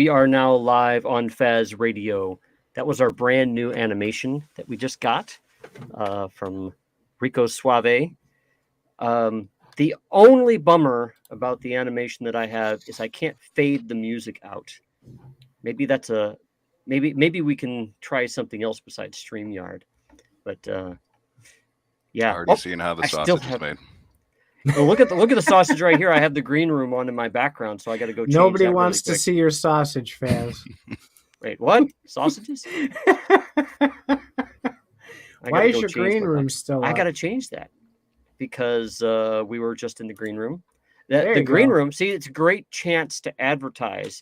we are now live on Faz Radio. That was our brand new animation that we just got from Rico Suave. The only bummer about the animation that I have is I can't fade the music out. Maybe that's maybe we can try something else besides StreamYard. But yeah, already seeing how the sausage is made. Oh, look at the sausage right here. I have the green room on in my background, so I got to go change Nobody that wants really to see your sausage, Faz. Wait, what? Sausages? Why is your green room still up? I got to change that because we were just in the green room. The green room, see, it's a great chance to advertise.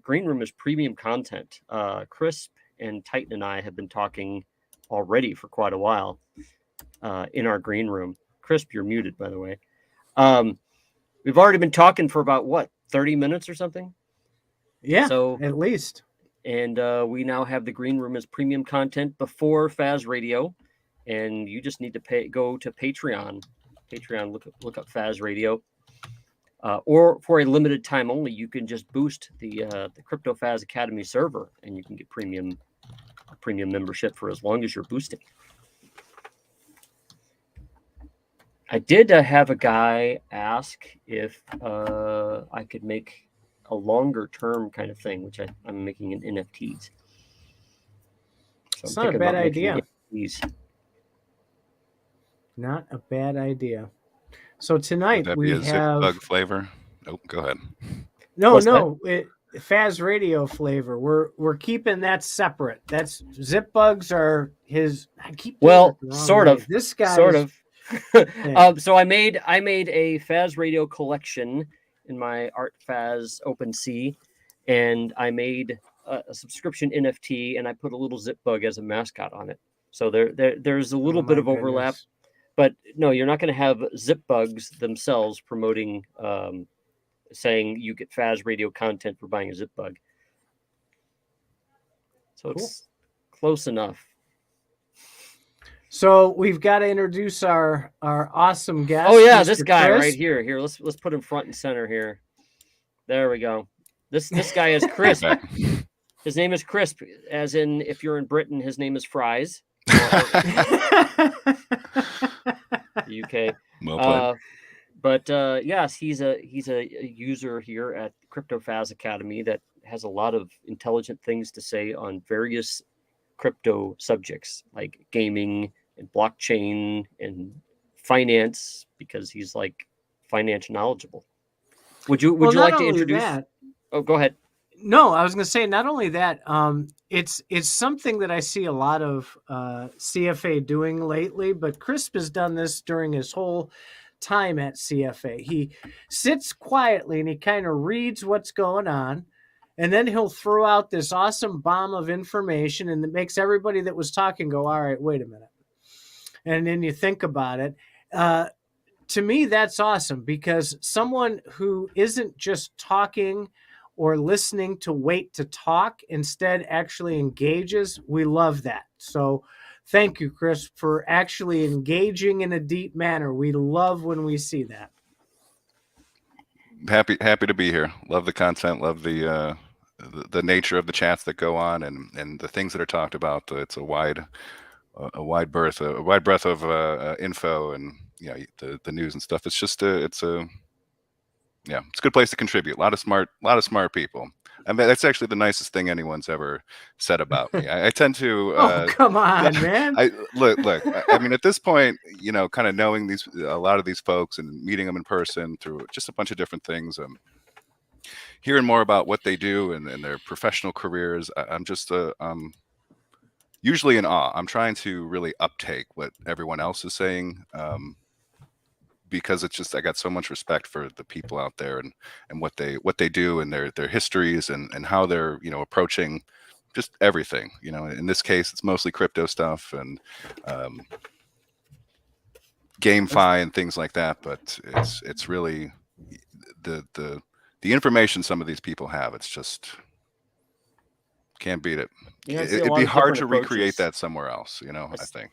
Green room is premium content. Crisp and Titan and I have been talking already for quite a while in our green room. Crisp, you're muted, by the way. We've already been talking for about 30 minutes or something. Yeah, so at least. And we now have the green room as premium content before Faz Radio, and you just need to go to Patreon. Look up Faz Radio, or for a limited time only, you can just boost the CryptoFaz Academy server, and you can get premium membership for as long as you're boosting. I did have a guy ask if I could make a longer term kind of thing, which I'm making in NFTs. So it's not a bad idea. Not a bad idea. So tonight we have Zip-Bug flavor. Oh, go ahead. No, Faz Radio flavor. We're keeping that separate. That's Zip-Bugs are his. I keep sort of. This guy sort of. So I made a Faz Radio collection in my Art Faz OpenSea, and I made a subscription NFT, and I put a little Zip-Bug as a mascot on it. So there's a little bit of overlap, but no, you're not going to have Zip-Bugs themselves promoting, saying you get Faz Radio content for buying a Zip-Bug. So it's close enough. So we've got to introduce our awesome guest. Oh yeah, this guy Chris. right here. Here, let's put him front and center here. There we go. This guy is Crisp. His name is Crisp, as in if you're in Britain, his name is Fries. UK. Well played. But yes, he's a user here at CryptoFaz Academy that has a lot of intelligent things to say on various crypto subjects like gaming and blockchain and finance, because he's like financial knowledgeable. Would you like to introduce that? Oh, go ahead. No, I was going to say not only that, it's something that I see a lot of CFA doing lately, but Crisp has done this during his whole time at CFA. He sits quietly and he kind of reads what's going on, and then he'll throw out this awesome bomb of information, and it makes everybody that was talking go, all right, wait a minute. And then you think about it. To me, that's awesome, because someone who isn't just talking or listening to wait to talk, instead actually engages, we love that. So thank you, Chris, for actually engaging in a deep manner. We love when we see that. Happy to be here. Love the content. Love the nature of the chats that go on and the things that are talked about. It's a wide breadth of info and the news and stuff. It's just it's a good place to contribute. A lot of smart people. I mean, that's actually the nicest thing anyone's ever said about me. I tend to. Oh, come on, man! Look. I mean, at this point, kind of knowing a lot of these folks and meeting them in person through just a bunch of different things, hearing more about what they do and their professional careers. I'm just usually in awe. I'm trying to really uptake what everyone else is saying. Because it's just, I got so much respect for the people out there and what they do and their histories and how they're, approaching just everything. In this case, it's mostly crypto stuff and GameFi and things like that. But it's really the information some of these people have. It's just can't beat it. It'd be hard to recreate that somewhere else. I think.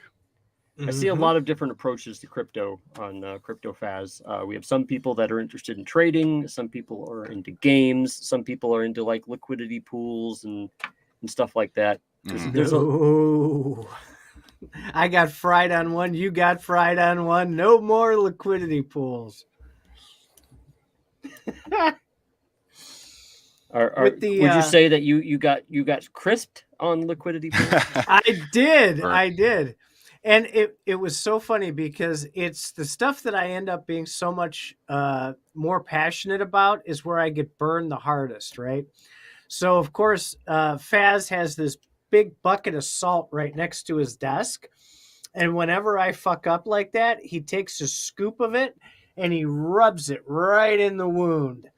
I see a lot of different approaches to crypto on CryptoFaz. We have some people that are interested in trading. Some people are into games. Some people are into like liquidity pools and stuff like that. I got fried on one. You got fried on one. No more liquidity pools. Would you say that you got crisped on liquidity pools? I did. And it was so funny because it's the stuff that I end up being so much more passionate about is where I get burned the hardest, right? So, of course, Faz has this big bucket of salt right next to his desk. And whenever I fuck up like that, he takes a scoop of it and he rubs it right in the wound.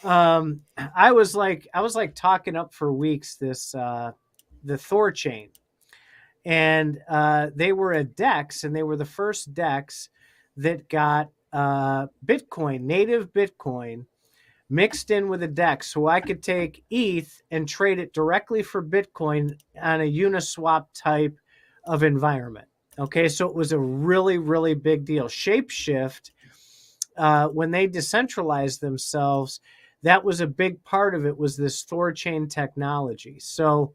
I was like talking up for weeks the Thor chain. And they were a DEX, and they were the first DEX that got Bitcoin, native Bitcoin, mixed in with a DEX. So I could take ETH and trade it directly for Bitcoin on a Uniswap type of environment. Okay, so it was a really, really big deal. Shapeshift, when they decentralized themselves, that was a big part of it, was this Thor chain technology. So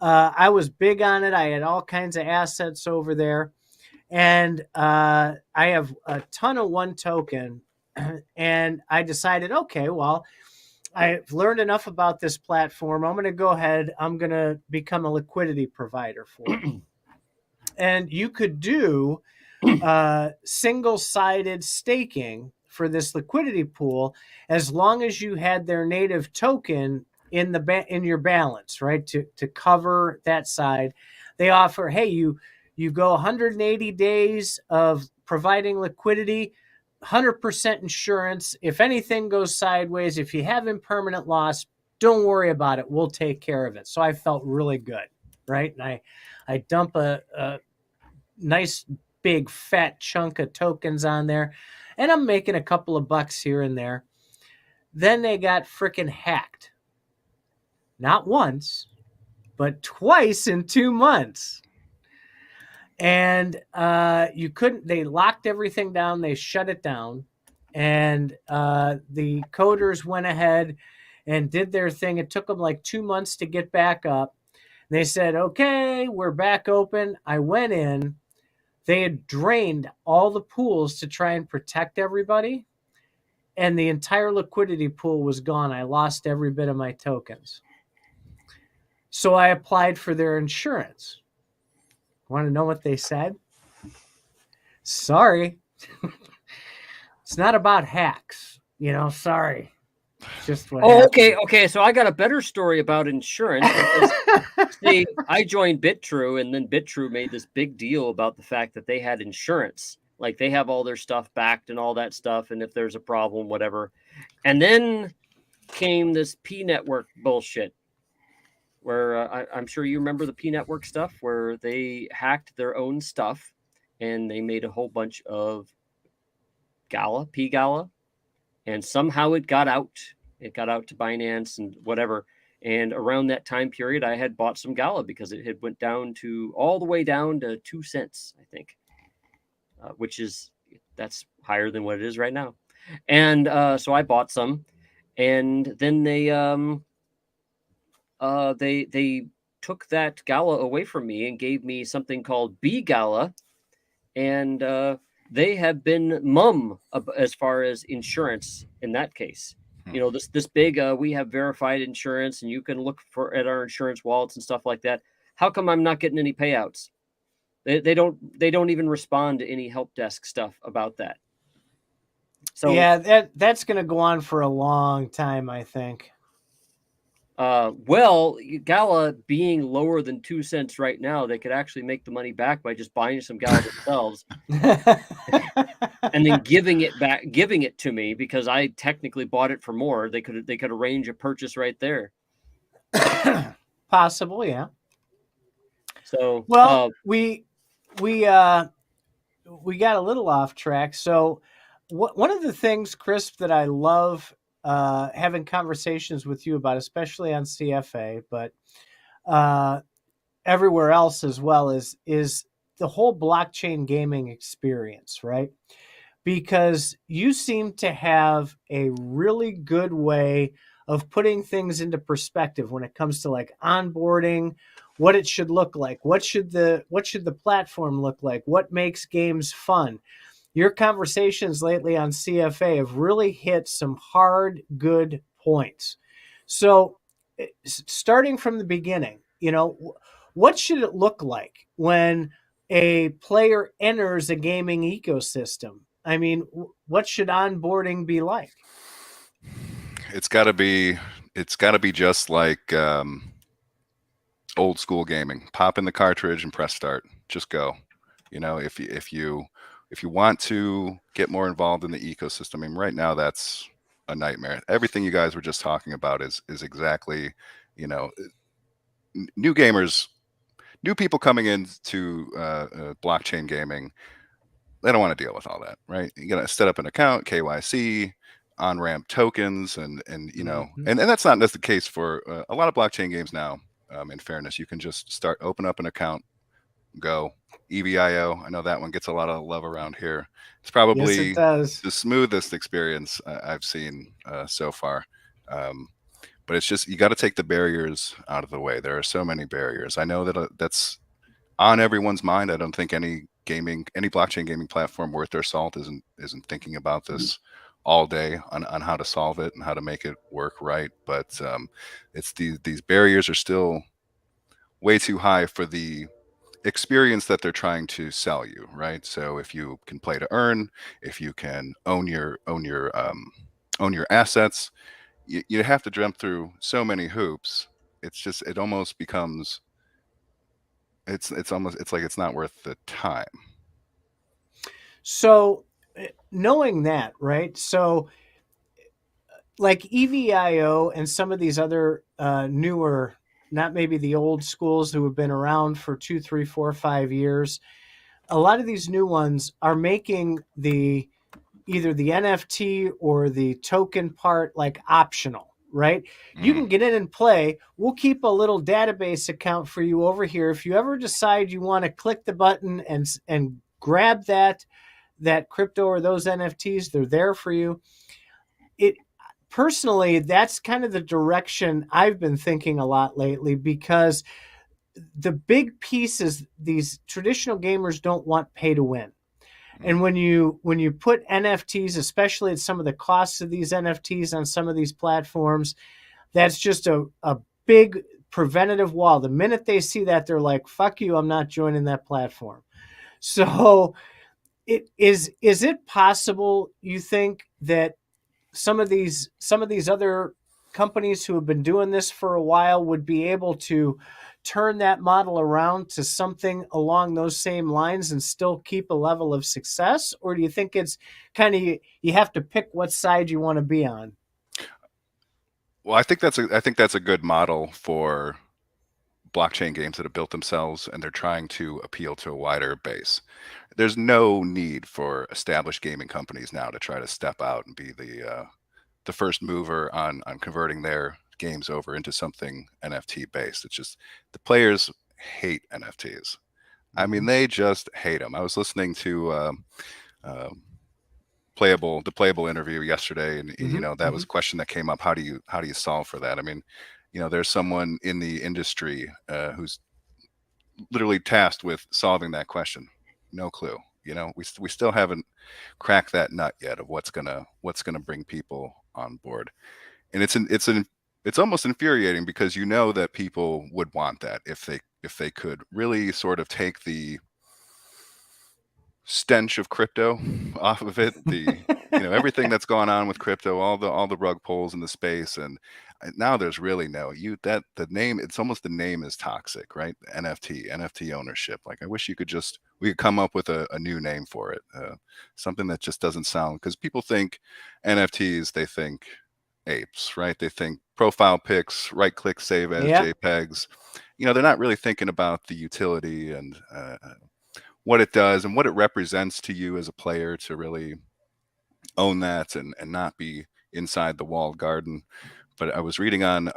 I was big on it. I had all kinds of assets over there. And I have a ton of one token. And I decided, okay, well, I've learned enough about this platform. I'm going to go ahead. I'm going to become a liquidity provider for it. And you could do single-sided staking for this liquidity pool as long as you had their native token in your balance, right? To cover that side. They offer, hey, you go 180 days of providing liquidity, 100% insurance. If anything goes sideways, if you have impermanent loss, don't worry about it. We'll take care of it. So I felt really good, right? And I dump a nice big fat chunk of tokens on there, and I'm making a couple of bucks here and there. Then they got freaking hacked. Not once, but twice in 2 months. And they locked everything down. They shut it down. And the coders went ahead and did their thing. It took them like 2 months to get back up. They said, okay, we're back open. I went in. They had drained all the pools to try and protect everybody. And the entire liquidity pool was gone. I lost every bit of my tokens. So I applied for their insurance. Want to know what they said? Sorry. It's not about hacks. Sorry. It's just what happened. Okay. So I got a better story about insurance. See, I joined BitTrue, and then BitTrue made this big deal about the fact that they had insurance. Like, they have all their stuff backed and all that stuff, and if there's a problem, whatever. And then came this P Network bullshit, where I'm sure you remember the P Network stuff, where they hacked their own stuff and they made a whole bunch of P Gala, and somehow it got out. It got out to Binance and whatever. And around that time period, I had bought some Gala because it had went all the way down to 2 cents, I think, that's higher than what it is right now. And so I bought some, and then they took that Gala away from me and gave me something called B Gala, and they have been mum as far as insurance in that case. This big, we have verified insurance, and you can look at our insurance wallets and stuff like that. How come I'm not getting any payouts? They don't even respond to any help desk stuff about that. So yeah, that's going to go on for a long time, I think. Well, Gala being lower than 2 cents right now, they could actually make the money back by just buying some Gala themselves and then giving it to me, because I technically bought it for more. They could arrange a purchase right there. Possible, yeah. So, well, we got a little off track. So one of the things, Chris, that I love having conversations with you about, especially on CFA, but everywhere else as well, is the whole blockchain gaming experience, right? Because you seem to have a really good way of putting things into perspective when it comes to like onboarding, what it should look like, what should the platform look like, what makes games fun. Your conversations lately on CFA have really hit some hard, good points. So, starting from the beginning, what should it look like when a player enters a gaming ecosystem? I mean, what should onboarding be like? It's got to be just like old school gaming. Pop in the cartridge and press start. Just go. If you want to get more involved in the ecosystem, I mean, right now that's a nightmare. Everything you guys were just talking about is exactly, new gamers, new people coming into blockchain gaming. They don't want to deal with all that, right? You got to set up an account, KYC, on-ramp tokens, and and that's not the case for a lot of blockchain games now. In fairness, you can just open up an account, go. EVIO, I know that one gets a lot of love around here. It's probably yes, it does. the smoothest experience I've seen so far. But it's just, you got to take the barriers out of the way. There are so many barriers. I know that that's on everyone's mind. I don't think any blockchain gaming platform worth their salt isn't thinking about this all day on how to solve it and how to make it work right. But it's these barriers are still way too high for the experience that they're trying to sell you, right? So if you can play to earn, if you can own your assets, you have to jump through so many hoops. It almost becomes it's like it's not worth the time. So, knowing that, right? So, like EVIO and some of these other newer, not maybe the old schools who have been around for 2, 3, 4, 5 years, a lot of these new ones are making either the NFT or the token part like optional, right? You can get in and play. We'll keep a little database account for you over here. If you ever decide you want to click the button and grab that crypto or those NFTs, they're there for you. Personally, that's kind of the direction I've been thinking a lot lately, because the big piece is these traditional gamers don't want pay to win. And when you put NFTs, especially at some of the costs of these NFTs on some of these platforms, that's just a big preventative wall. The minute they see that, they're like, fuck you, I'm not joining that platform. So is it possible, you think, that some of these other companies who have been doing this for a while would be able to turn that model around to something along those same lines and still keep a level of success? Or do you think it's kind of you have to pick what side you want to be on? Well, I think that's a good model for blockchain games that have built themselves and they're trying to appeal to a wider base. There's no need for established gaming companies now to try to step out and be the first mover on converting their games over into something NFT based. It's just the players hate NFTs. I mean, they just hate them. I was listening to the playable interview yesterday, and that was a question that came up. How do you solve for that? I mean, there's someone in the industry who's literally tasked with solving that question. No clue. We still haven't cracked that nut yet of what's gonna bring people on board. And it's almost infuriating, because that people would want that if they could really sort of take the stench of crypto off of it, everything that's gone on with crypto, all the rug pulls in the space, and now there's really the name, it's almost, the name is toxic, right? NFT ownership. Like, I wish we could come up with a new name for it, something that just doesn't sound, because people think NFTs, they think apes, right? They think profile pics, right click, save as JPEGs. They're not really thinking about the utility and what it does and what it represents to you as a player to really own that and not be inside the walled garden. But I was reading up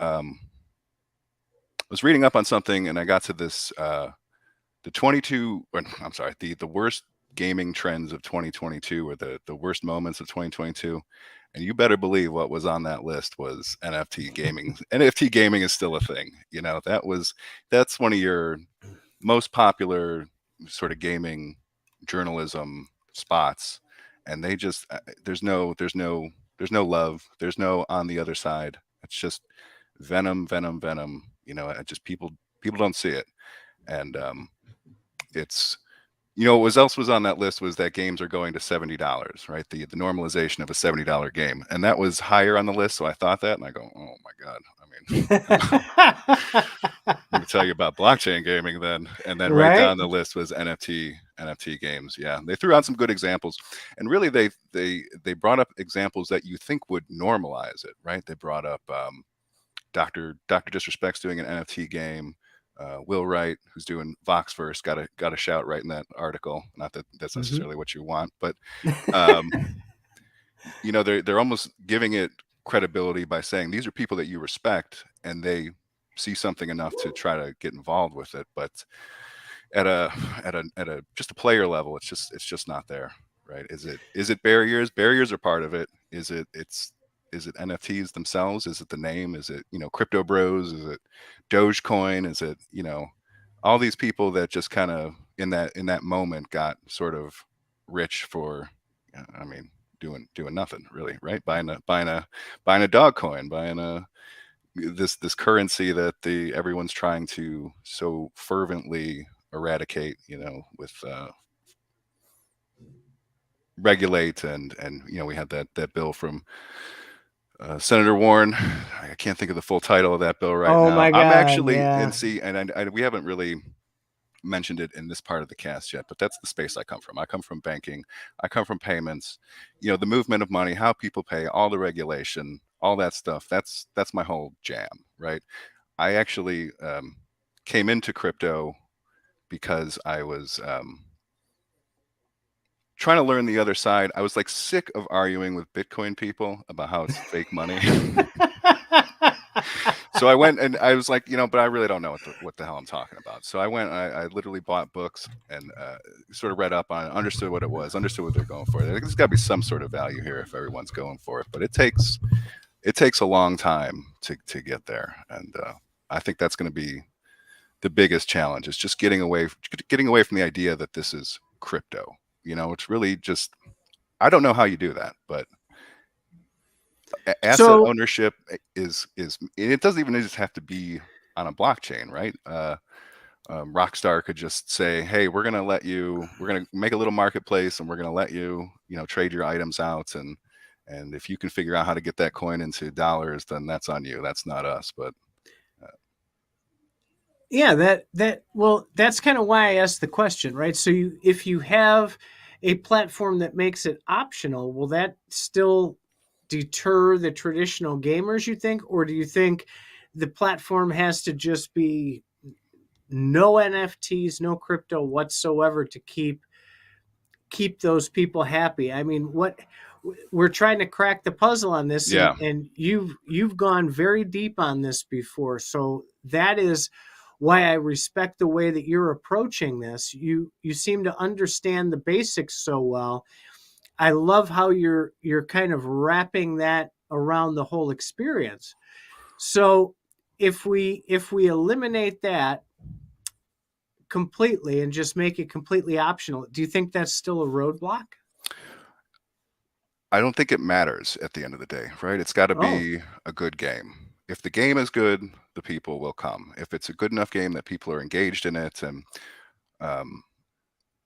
on something, and I got to this the worst gaming trends of 2022, or the worst moments of 2022. And you better believe what was on that list was NFT gaming. NFT gaming is still a thing. You know, that's one of your most popular sort of gaming journalism spots. And they just, there's no love. There's no on the other side. It's just venom, venom, venom. You know, just people don't see it. And it's, you know, what else was on that list was that games are going to $70, right? The normalization of a $70 game, and that was higher on the list. So I thought that, and I go, oh my god! I mean, let me tell you about blockchain gaming then, and then right down the list was NFT games. Yeah, they threw out some good examples, and really they brought up examples that you think would normalize it, right? They brought up Dr. Disrespect's doing an NFT game. Will Wright, who's doing Voxverse, got a shout right in that article. Not that that's necessarily what you want, but you know, they're almost giving it credibility by saying these are people that you respect, and they see something enough to try to get involved with it. But at a just a player level, it's just not there, right? Is it barriers? Barriers are part of it. Is it NFTs themselves? Is it the name? Is it, you know, Crypto Bros? Is it Dogecoin? Is it, you know, all these people that just kind of in that moment got sort of rich for, I mean, doing nothing really, right? Buying a dog coin, buying this currency that everyone's trying to so fervently eradicate, you know, with regulate and you know, we had that bill from Senator Warren. I can't think of the full title of that bill right now. My God, I'm actually, yeah. and see, and we haven't really mentioned it in this part of the cast yet, but that's the space I come from. I come from banking. I come from payments. You know, the movement of money, how people pay, all the regulation, all that stuff. That's my whole jam, right? I actually came into crypto because I was trying to learn the other side. I was like sick of arguing with Bitcoin people about how it's fake money. So I went and I was like, you know, but I really don't know what the hell I'm talking about. So I went and I literally bought books and sort of read up on it, understood what it was, understood what they're going for. There's got to be some sort of value here if everyone's going for it, but it takes a long time to get there. And I think that's going to be the biggest challenge, is just getting away from the idea that this is crypto. You know, it's really just, I don't know how you do that, but asset ownership is it doesn't even just have to be on a blockchain, right? Rockstar could just say, hey, we're going to make a little marketplace and we're going to let you, you know, trade your items out. And if you can figure out how to get that coin into dollars, then that's on you. That's not us. But yeah, that's kind of why I asked the question, right? So if you have a platform that makes it optional, will that still deter the traditional gamers, you think? Or do you think the platform has to just be no NFTs, no crypto whatsoever to keep those people happy? I mean, we're trying to crack the puzzle on this, yeah. and you've gone very deep on this before. So that is why I respect the way that you're approaching this. You seem to understand the basics so well. I love how you're kind of wrapping that around the whole experience. So if we eliminate that completely and just make it completely optional, do you think that's still a roadblock? I don't think it matters at the end of the day, right? It's got to be a good game. If the game is good, the people will come. If it's a good enough game that people are engaged in it, and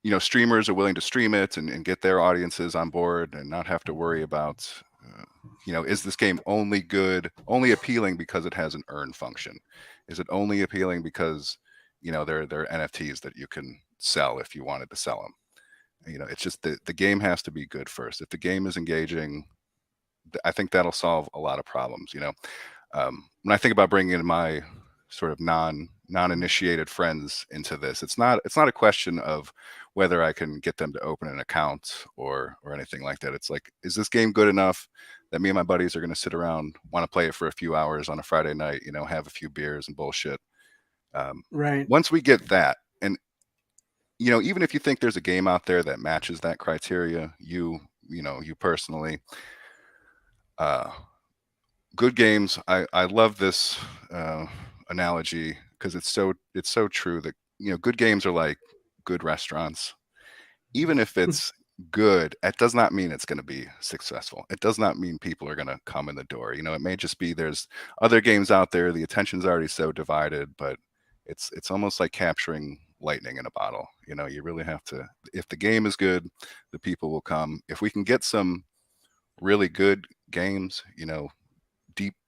you know, streamers are willing to stream it and get their audiences on board and not have to worry about, you know, is this game only appealing because it has an earn function? Is it only appealing because, you know, there are NFTs that you can sell if you wanted to sell them? You know, it's just the game has to be good first. If the game is engaging, I think that'll solve a lot of problems. You know, when I think about bringing in my sort of non-initiated friends into this, it's not a question of whether I can get them to open an account or anything like that. It's like, is this game good enough that me and my buddies are going to sit around, want to play it for a few hours on a Friday night, you know, have a few beers and bullshit. Right. Once we get that, and even if you think there's a game out there that matches that criteria, you personally, good games. I love this analogy because it's so true that good games are like good restaurants. Even if it's good, it does not mean it's going to be successful. It does not mean people are going to come in the door. It may just be there's other games out there. The attention's already so divided, but it's almost like capturing lightning in a bottle. You really have to. If the game is good, the people will come. If we can get some really good games,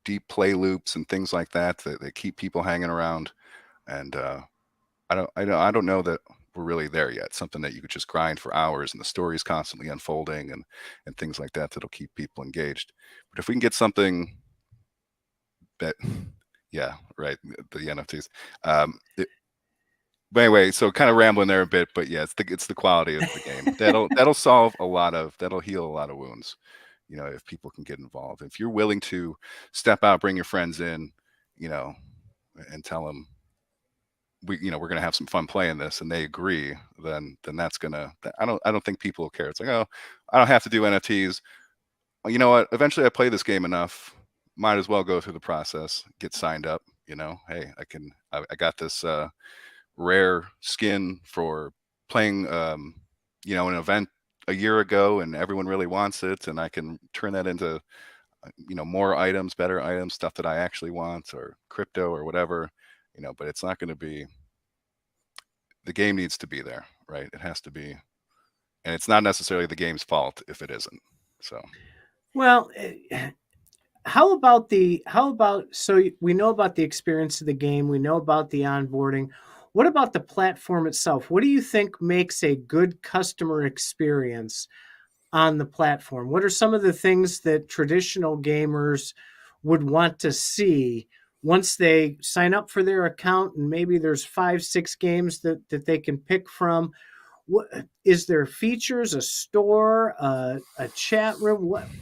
deep play loops and things like that keep people hanging around, and I don't know that we're really there yet. Something that you could just grind for hours and the story's constantly unfolding and things like that that'll keep people engaged. But if we can get something that, yeah, right, the NFTs. But anyway, so kind of rambling there a bit, but yeah, it's the quality of the game that'll solve that'll heal a lot of wounds. If people can get involved, if you're willing to step out, bring your friends in, and tell them we're going to have some fun playing this, and they agree, then that's gonna. I don't think people will care. It's like, oh, I don't have to do NFTs. Well, you know what? Eventually, I play this game enough. Might as well go through the process, get signed up. Hey, I got this rare skin for playing, an event a year ago, and everyone really wants it, and I can turn that into, more items, better items, stuff that I actually want, or crypto or whatever. But it's not going to be. The game needs to be there, right? It has to be, and it's not necessarily the game's fault if it isn't. So, well, how about so we know about the experience of the game, we know about the onboarding. What about the platform itself? What do you think makes a good customer experience on the platform? What are some of the things that traditional gamers would want to see once they sign up for their account, and maybe there's 5-6 games that they can pick from? What is there? Features, a store, a chat room?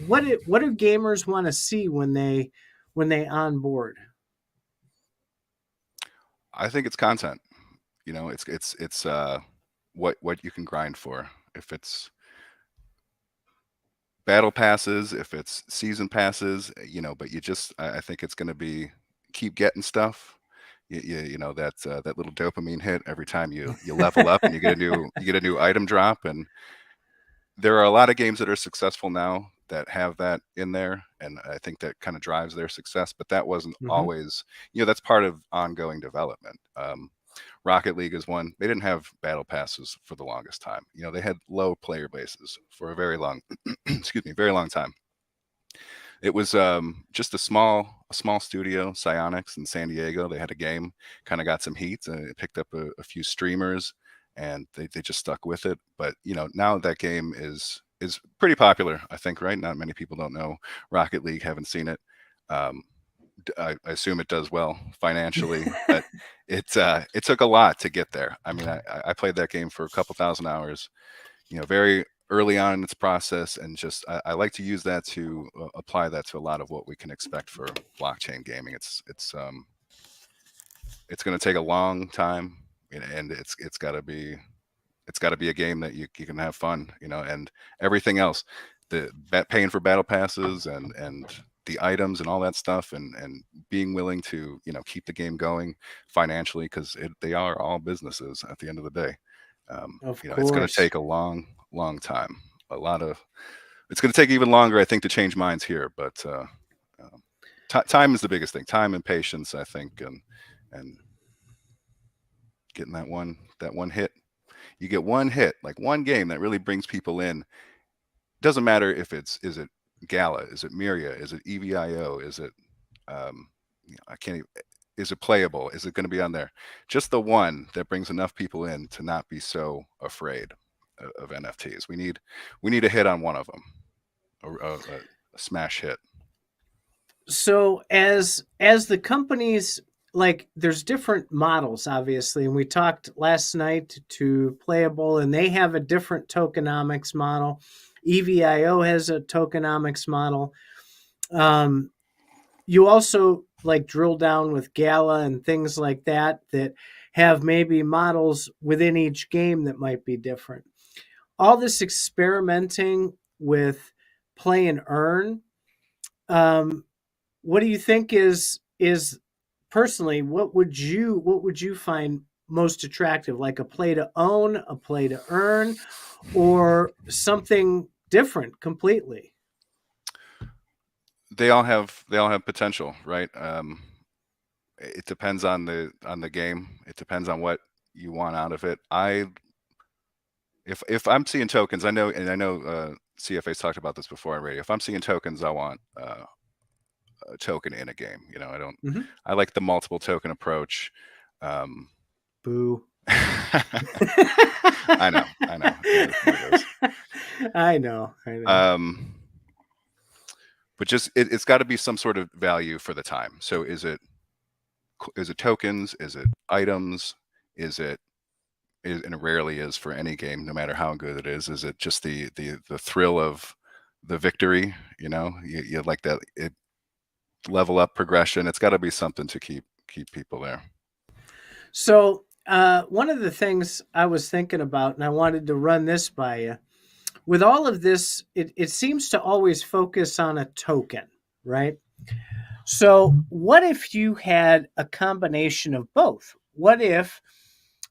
What do gamers want to see when they onboard? I think it's content. It's what you can grind for. If it's battle passes, if it's season passes, but I think it's going to be keep getting stuff. That little dopamine hit every time you level up and you get a new item drop. And there are a lot of games that are successful now that have that in there, and I think that kind of drives their success. But that wasn't always, that's part of ongoing development. Rocket League is one. They didn't have battle passes for the longest time. They had low player bases for a very long, very long time. It was just a small studio, Psyonix in San Diego. They had a game, kind of got some heat, and it picked up a few streamers, and they just stuck with it. But now that game is pretty popular, I think, right? Not many people don't know Rocket League, haven't seen it. I assume it does well financially, but it took a lot to get there. I mean, I played that game for a couple thousand hours, very early on in its process, and just I like to use that to apply that to a lot of what we can expect for blockchain gaming. It's going to take a long time, and it's got to be a game that you can have fun, and everything else, paying for battle passes and the items and all that stuff, and being willing to keep the game going financially, because they are all businesses at the end of the day. It's going to take a long time. It's going to take even longer, I think, to change minds here. But time is the biggest thing. Time and patience, I think, and getting that one hit. You get one hit, like one game that really brings people in. Doesn't matter if is it Gala, is it Myria, is it EVIO, is it I can't even, is it playable, is it going to be on there? Just the one that brings enough people in to not be so afraid of NFTs. We need a hit on one of them, a smash hit. So as the companies, like, there's different models, obviously, and we talked last night to Playable, and they have a different tokenomics model. EVIO has a tokenomics model. You also drill down with Gala and things like that have maybe models within each game that might be different. All this experimenting with play and earn, what do you think is personally, what would you find most attractive, like a play to own, a play to earn, or something different completely? They all have potential, right? It depends on the game. It depends on what you want out of it. If I'm seeing tokens, I know CFA's talked about this before on radio. If I'm seeing tokens, I want a token in a game. I don't. Mm-hmm. I like the multiple token approach. Boo. I know. I know. But just it's got to be some sort of value for the time. So is it tokens? Is it items? And it rarely is for any game, no matter how good it is. Is it just the thrill of the victory? You like that level up progression. It's got to be something to keep people there. So one of the things I was thinking about, and I wanted to run this by you, with all of this, it seems to always focus on a token, right? So what if you had a combination of both? What if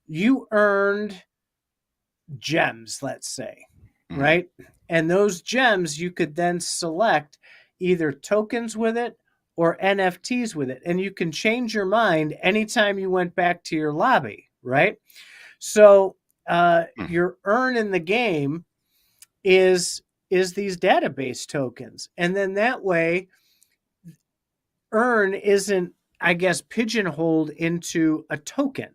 you earned gems, let's say, right? And those gems, you could then select either tokens with it or NFTs with it. And you can change your mind anytime you went back to your lobby, right? So your earn in the game is these database tokens. And then that way, earn isn't, I guess, pigeonholed into a token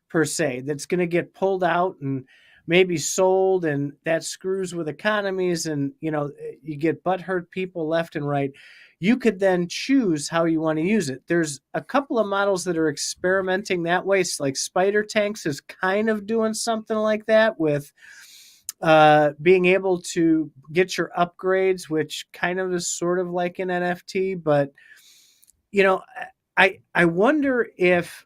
per se that's going to get pulled out and maybe sold, and that screws with economies, and you get butthurt people left and right. You could then choose how you want to use it. There's a couple of models that are experimenting that way, like Spider Tanks is kind of doing something like that with being able to get your upgrades, which kind of is sort of like an NFT. But I wonder if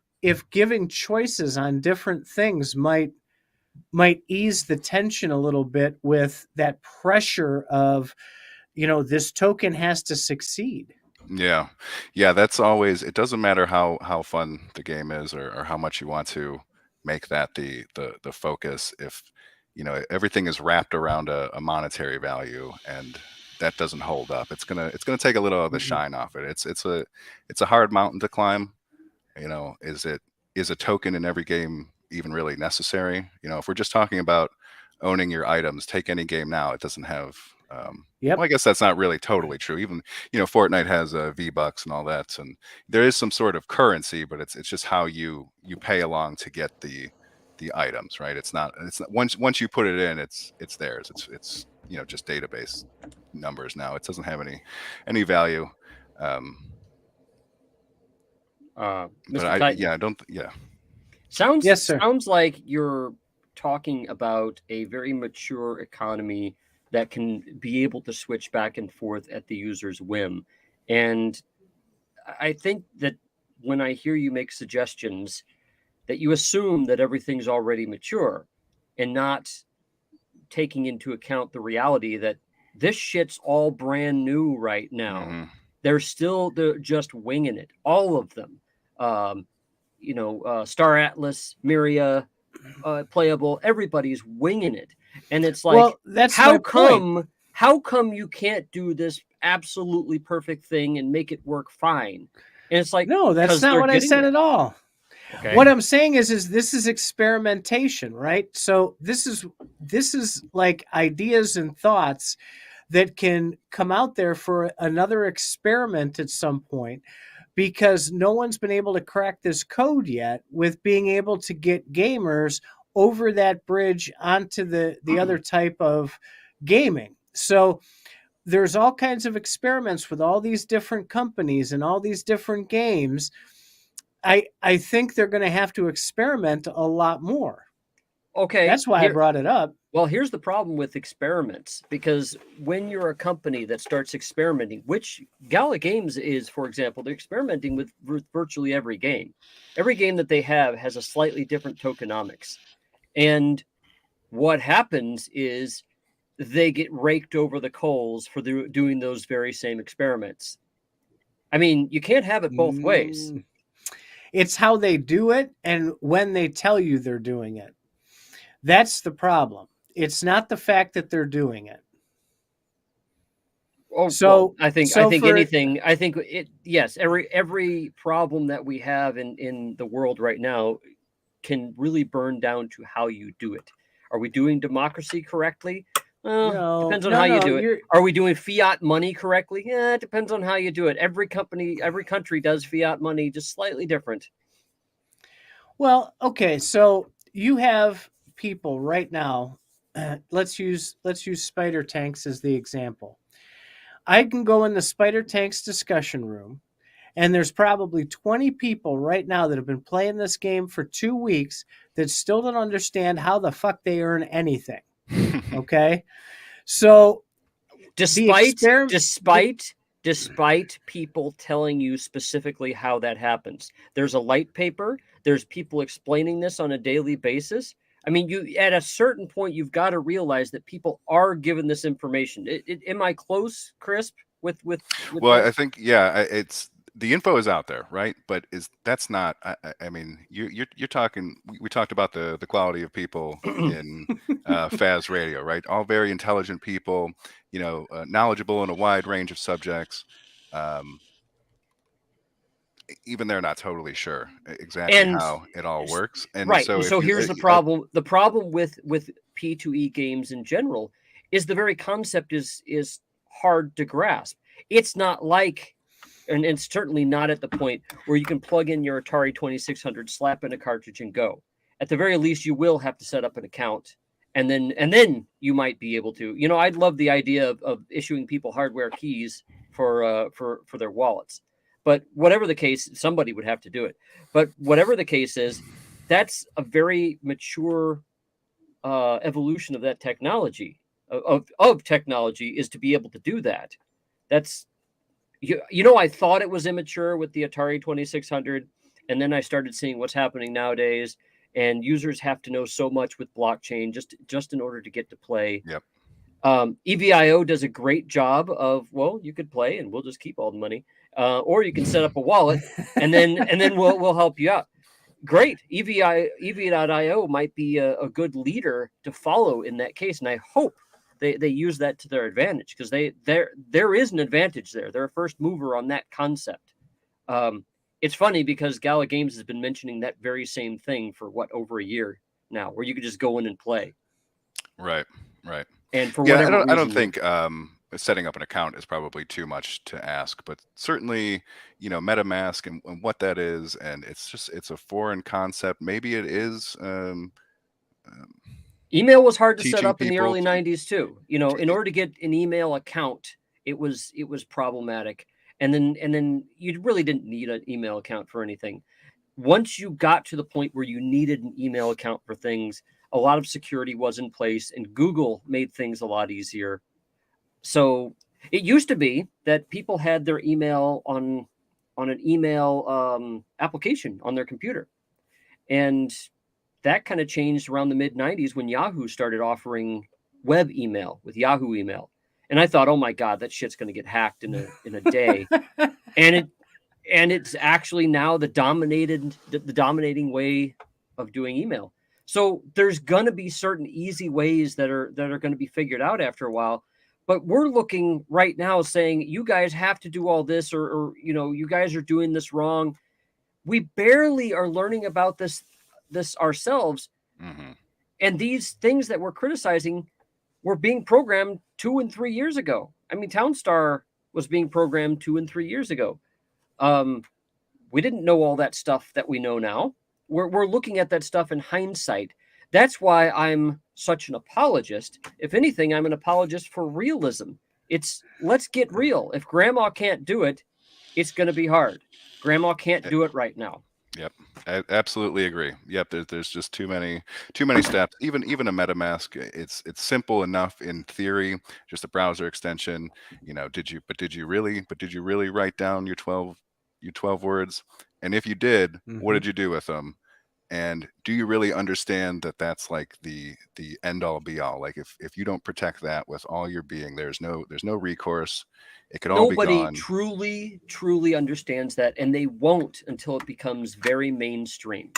giving choices on different things might ease the tension a little bit with that pressure of, this token has to succeed. Yeah. That's always. It doesn't matter how fun the game is or how much you want to make that the focus. If everything is wrapped around a monetary value, and that doesn't hold up, it's gonna take a little of the shine off it. It's a hard mountain to climb. Is a token in every game even really necessary? If we're just talking about owning your items, take any game now, it doesn't have. Well, I guess that's not really totally true. Even Fortnite has V-Bucks and all that, and there is some sort of currency, but it's just how you pay along to get the items, right? It's not once you put it in, it's theirs. It's just database numbers now. It doesn't have any value. Sounds like you're talking about a very mature economy that can be able to switch back and forth at the user's whim. And I think that when I hear you make suggestions, that you assume that everything's already mature and not taking into account the reality that this shit's all brand new right now. They're just winging it, all of them. Star Atlas, Myria, Playable, everybody's winging it. And it's like, well, that's how come you can't do this absolutely perfect thing and make it work fine? And it's like, no, that's not what I said at all. Okay. What I'm saying is this is experimentation, right? So this is like ideas and thoughts that can come out there for another experiment at some point, because no one's been able to crack this code yet with being able to get gamers over that bridge onto the other type of gaming. So there's all kinds of experiments with all these different companies and all these different games. I think they're going to have to experiment a lot more. okay. That's why I brought it up. Well, here's the problem with experiments, because when you're a company that starts experimenting, which Gala Games is, for example, they're experimenting with virtually every game. Every game that they have has a slightly different tokenomics. And what happens is they get raked over the coals for doing those very same experiments. I mean, you can't have it both ways. It's how they do it and when they tell you they're doing it. That's the problem. It's not the fact that they're doing it. Oh, so well, I think anything. I think it. Yes, every problem that we have in the world right now can really burn down to how you do it. Are we doing democracy correctly? Depends on how you do it. Are we doing fiat money correctly? Yeah, it depends on how you do it. Every country does fiat money just slightly different. Well, okay, so you have people right now. Let's use spider tanks as the example. I can go in the spider tanks discussion room, and there's probably 20 people right now that have been playing this game for 2 weeks that still don't understand how the fuck they earn anything. Okay, so despite people telling you specifically how that happens, there's a light paper. There's people explaining this on a daily basis. I mean, you at a certain point, you've got to realize that people are given this information. Am I close, Crisp? With well, that? I think it's the info is out there, right? But that's not. I mean, you're talking. We talked about the quality of people in Faz Radio, right? All very intelligent people, knowledgeable in a wide range of subjects. Even they're not totally sure exactly how it all works. And right. so here's the problem. The problem with P2E games in general is the very concept is hard to grasp. It's not like, and it's certainly not at the point where you can plug in your Atari 2600, slap in a cartridge, and go. At the very least, you will have to set up an account, and then you might be able to. I'd love the idea of issuing people hardware keys for their wallets. But whatever the case, somebody would have to do it. But whatever the case is, that's a very mature evolution of that technology, of technology, is to be able to do that. That's, I thought it was immature with the Atari 2600, and then I started seeing what's happening nowadays, and users have to know so much with blockchain just in order to get to play. Yep. EVIO does a great job of, well, you could play and we'll just keep all the money. Or you can set up a wallet and then we'll help you out. Great. EV.io might be a good leader to follow in that case. And I hope they use that to their advantage, because there is an advantage there. They're a first mover on that concept. It's funny because Gala Games has been mentioning that very same thing for over a year now, where you could just go in and play. Right. And for whatever reason, I don't think setting up an account is probably too much to ask, but certainly, MetaMask and what that is, and it's a foreign concept. Maybe it is. Email was hard to set up in the early 90s too. In order to get an email account, it was problematic. And then you really didn't need an email account for anything. Once you got to the point where you needed an email account for things, a lot of security was in place, and Google made things a lot easier. So it used to be that people had their email on an email application on their computer. And that kind of changed around the mid-90s when Yahoo started offering web email with Yahoo email. And I thought, oh my God, that shit's going to get hacked in a day. and it's actually now the dominating way of doing email. So there's going to be certain easy ways that are going to be figured out after a while. But we're looking right now saying, you guys have to do all this, or you guys are doing this wrong. We barely are learning about this ourselves. Mm-hmm. And these things that we're criticizing were being programmed 2 and 3 years ago. I mean, Townstar was being programmed 2 and 3 years ago. We didn't know all that stuff that we know now. We're looking at that stuff in hindsight. That's why I'm such an apologist. If anything, I'm an apologist for realism. Let's get real. If grandma can't do it, it's going to be hard. Grandma can't do it right now. Yep, I absolutely agree. Yep, there's just too many steps. Even a MetaMask, it's simple enough in theory, just a browser extension. Did you really write down your 12 words? And if you did, what did you do with them? And do you really understand that that's like the end all be all? Like if you don't protect that with all your being, there's no recourse. It could all be Nobody gone. truly understands that, and they won't until it becomes very mainstream.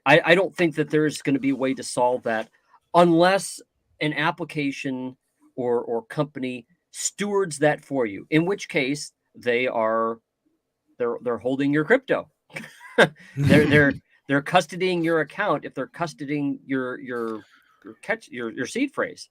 I don't think that there's going to be a way to solve that unless an application or company stewards that for you, in which case they're holding your crypto. they're custodying your account if they're custodying your seed phrase.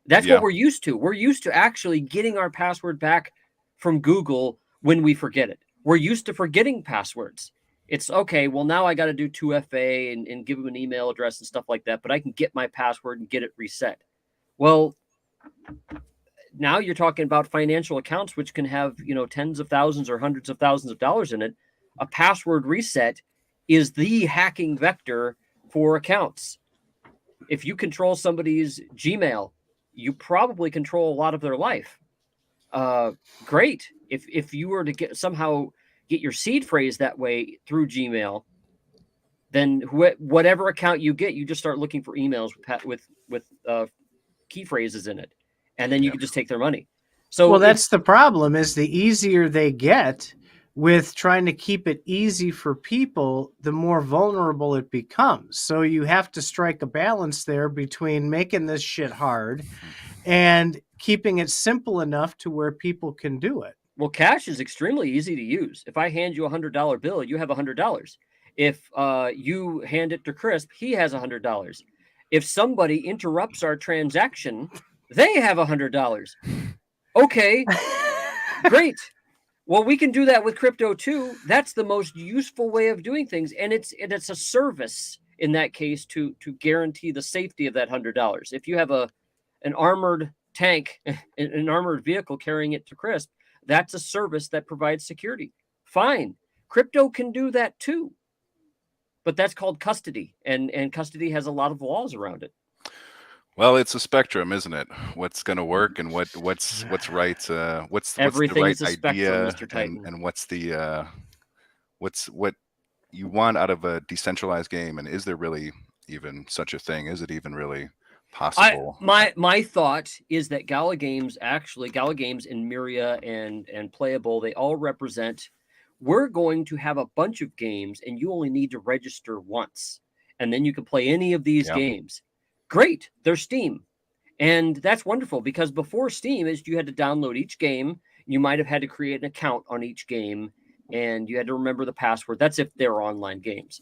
That's Yeah. what we're used to. We're used to actually getting our password back from Google when we forget it. We're used to forgetting passwords. It's okay. Well, now I got to do 2FA and give them an email address and stuff like that, but I can get my password and get it reset. Well, now you're talking about financial accounts, which can have, tens of thousands or hundreds of thousands of dollars in it. A password reset is the hacking vector for accounts. If you control somebody's Gmail, you probably control a lot of their life. Great. If you were to somehow get your seed phrase that way through Gmail, then whatever account you get, you just start looking for emails with key phrases in it, and then you can just take their money. So well, that's the problem, is the easier they get with trying to keep it easy for people, the more vulnerable it becomes. So you have to strike a balance there between making this shit hard and keeping it simple enough to where people can do it. Well, cash is extremely easy to use. If I hand you $100 bill, you have $100. If you hand it to Crisp, he has $100. If somebody interrupts our transaction, they have $100. Okay, great. Well, we can do that with crypto too. That's the most useful way of doing things, and it's a service in that case to guarantee the safety of that $100. If you have an armored tank, an armored vehicle carrying it to Crisp, that's a service that provides security. Fine, crypto can do that too, but that's called custody, and custody has a lot of laws around it. Well, it's a spectrum, isn't it? What's going to work and what's right? What's the right is a spectrum, idea, Mr. Titan. and what's the what you want out of a decentralized game, and is there really even such a thing? Is it even really possible? My thought is that Gala Games and Myria and Playable, they all represent, we're going to have a bunch of games and you only need to register once, and then you can play any of these games. Great, they're Steam. And that's wonderful, because before Steam is you had to download each game. You might have had to create an account on each game, and you had to remember the password. That's if they're online games.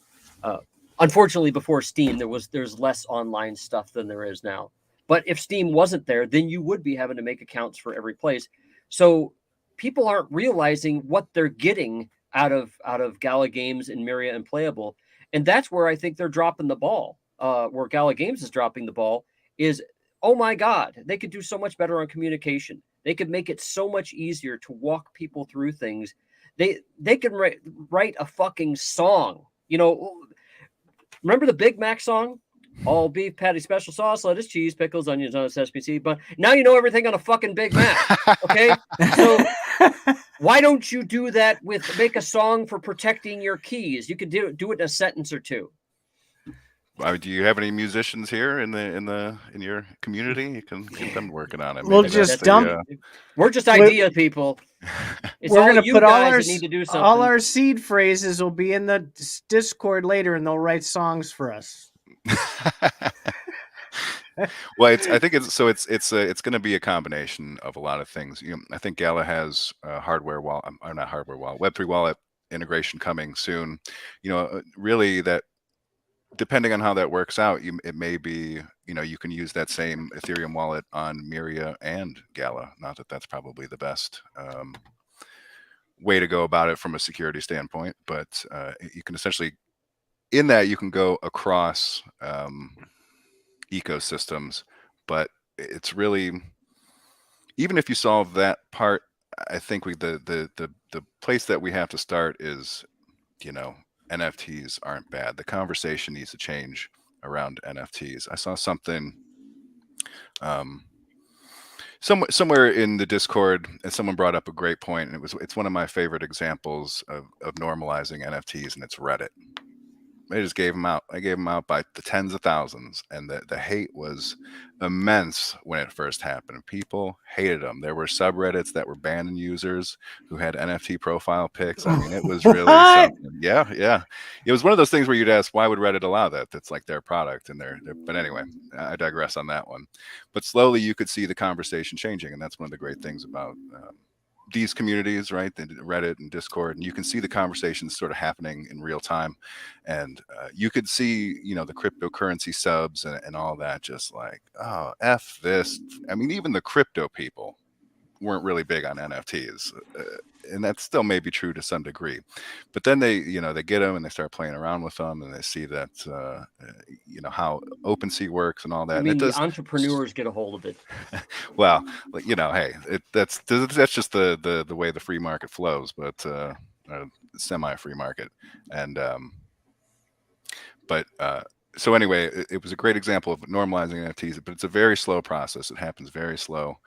Unfortunately, before Steam, there's less online stuff than there is now. But if Steam wasn't there, then you would be having to make accounts for every place. So people aren't realizing what they're getting out of Gala Games and Myria and Playable. And that's where I think they're dropping the ball. Where Gala Games is dropping the ball is, oh my God, they could do so much better on communication. They could make it so much easier to walk people through things. They can write a fucking song. Remember the Big Mac song? All beef patty, special sauce, lettuce, cheese, pickles, onions, on a sesame seed. But now you know everything on a fucking Big Mac. Okay, so why don't you do that make a song for protecting your keys? You could do it in a sentence or two. Do you have any musicians here in your community? You can get them working on it. We'll just dump. We're just idea people. We're going to put all our seed phrases will be in the Discord later, and they'll write songs for us. Well, I think it's going to be a combination of a lot of things. I think Gala has hardware wallet, or not hardware wallet, Web3 wallet integration coming soon. Really that. Depending on how that works out, it may be, you can use that same Ethereum wallet on Myria and Gala. Not that that's probably the best way to go about it from a security standpoint, but you can essentially, in that, you can go across ecosystems. But it's really, even if you solve that part, I think the place that we have to start is, NFTs aren't bad. The conversation needs to change around NFTs. I saw something somewhere in the Discord, and someone brought up a great point, and it's one of my favorite examples of normalizing NFTs, and it's Reddit. They just gave them out. I gave them out by the tens of thousands, and the hate was immense when it first happened. People hated them. There were subreddits that were banning users who had NFT profile pics. I mean, it was really something. Yeah, yeah. It was one of those things where you'd ask, why would Reddit allow that? That's like their product, and their. But anyway, I digress on that one. But slowly, you could see the conversation changing, and that's one of the great things about these communities, right? The Reddit and Discord, and you can see the conversations sort of happening in real time, and you could see, the cryptocurrency subs and all that, just like, oh, F this. I mean, even the crypto people weren't really big on NFTs, and that still may be true to some degree. But then they get them and they start playing around with them, and they see that how OpenSea works and all that. I mean, and the entrepreneurs get a hold of it. Well, hey, that's just the way the free market flows, but semi-free market, and so anyway, it was a great example of normalizing NFTs, but it's a very slow process. It happens very slow.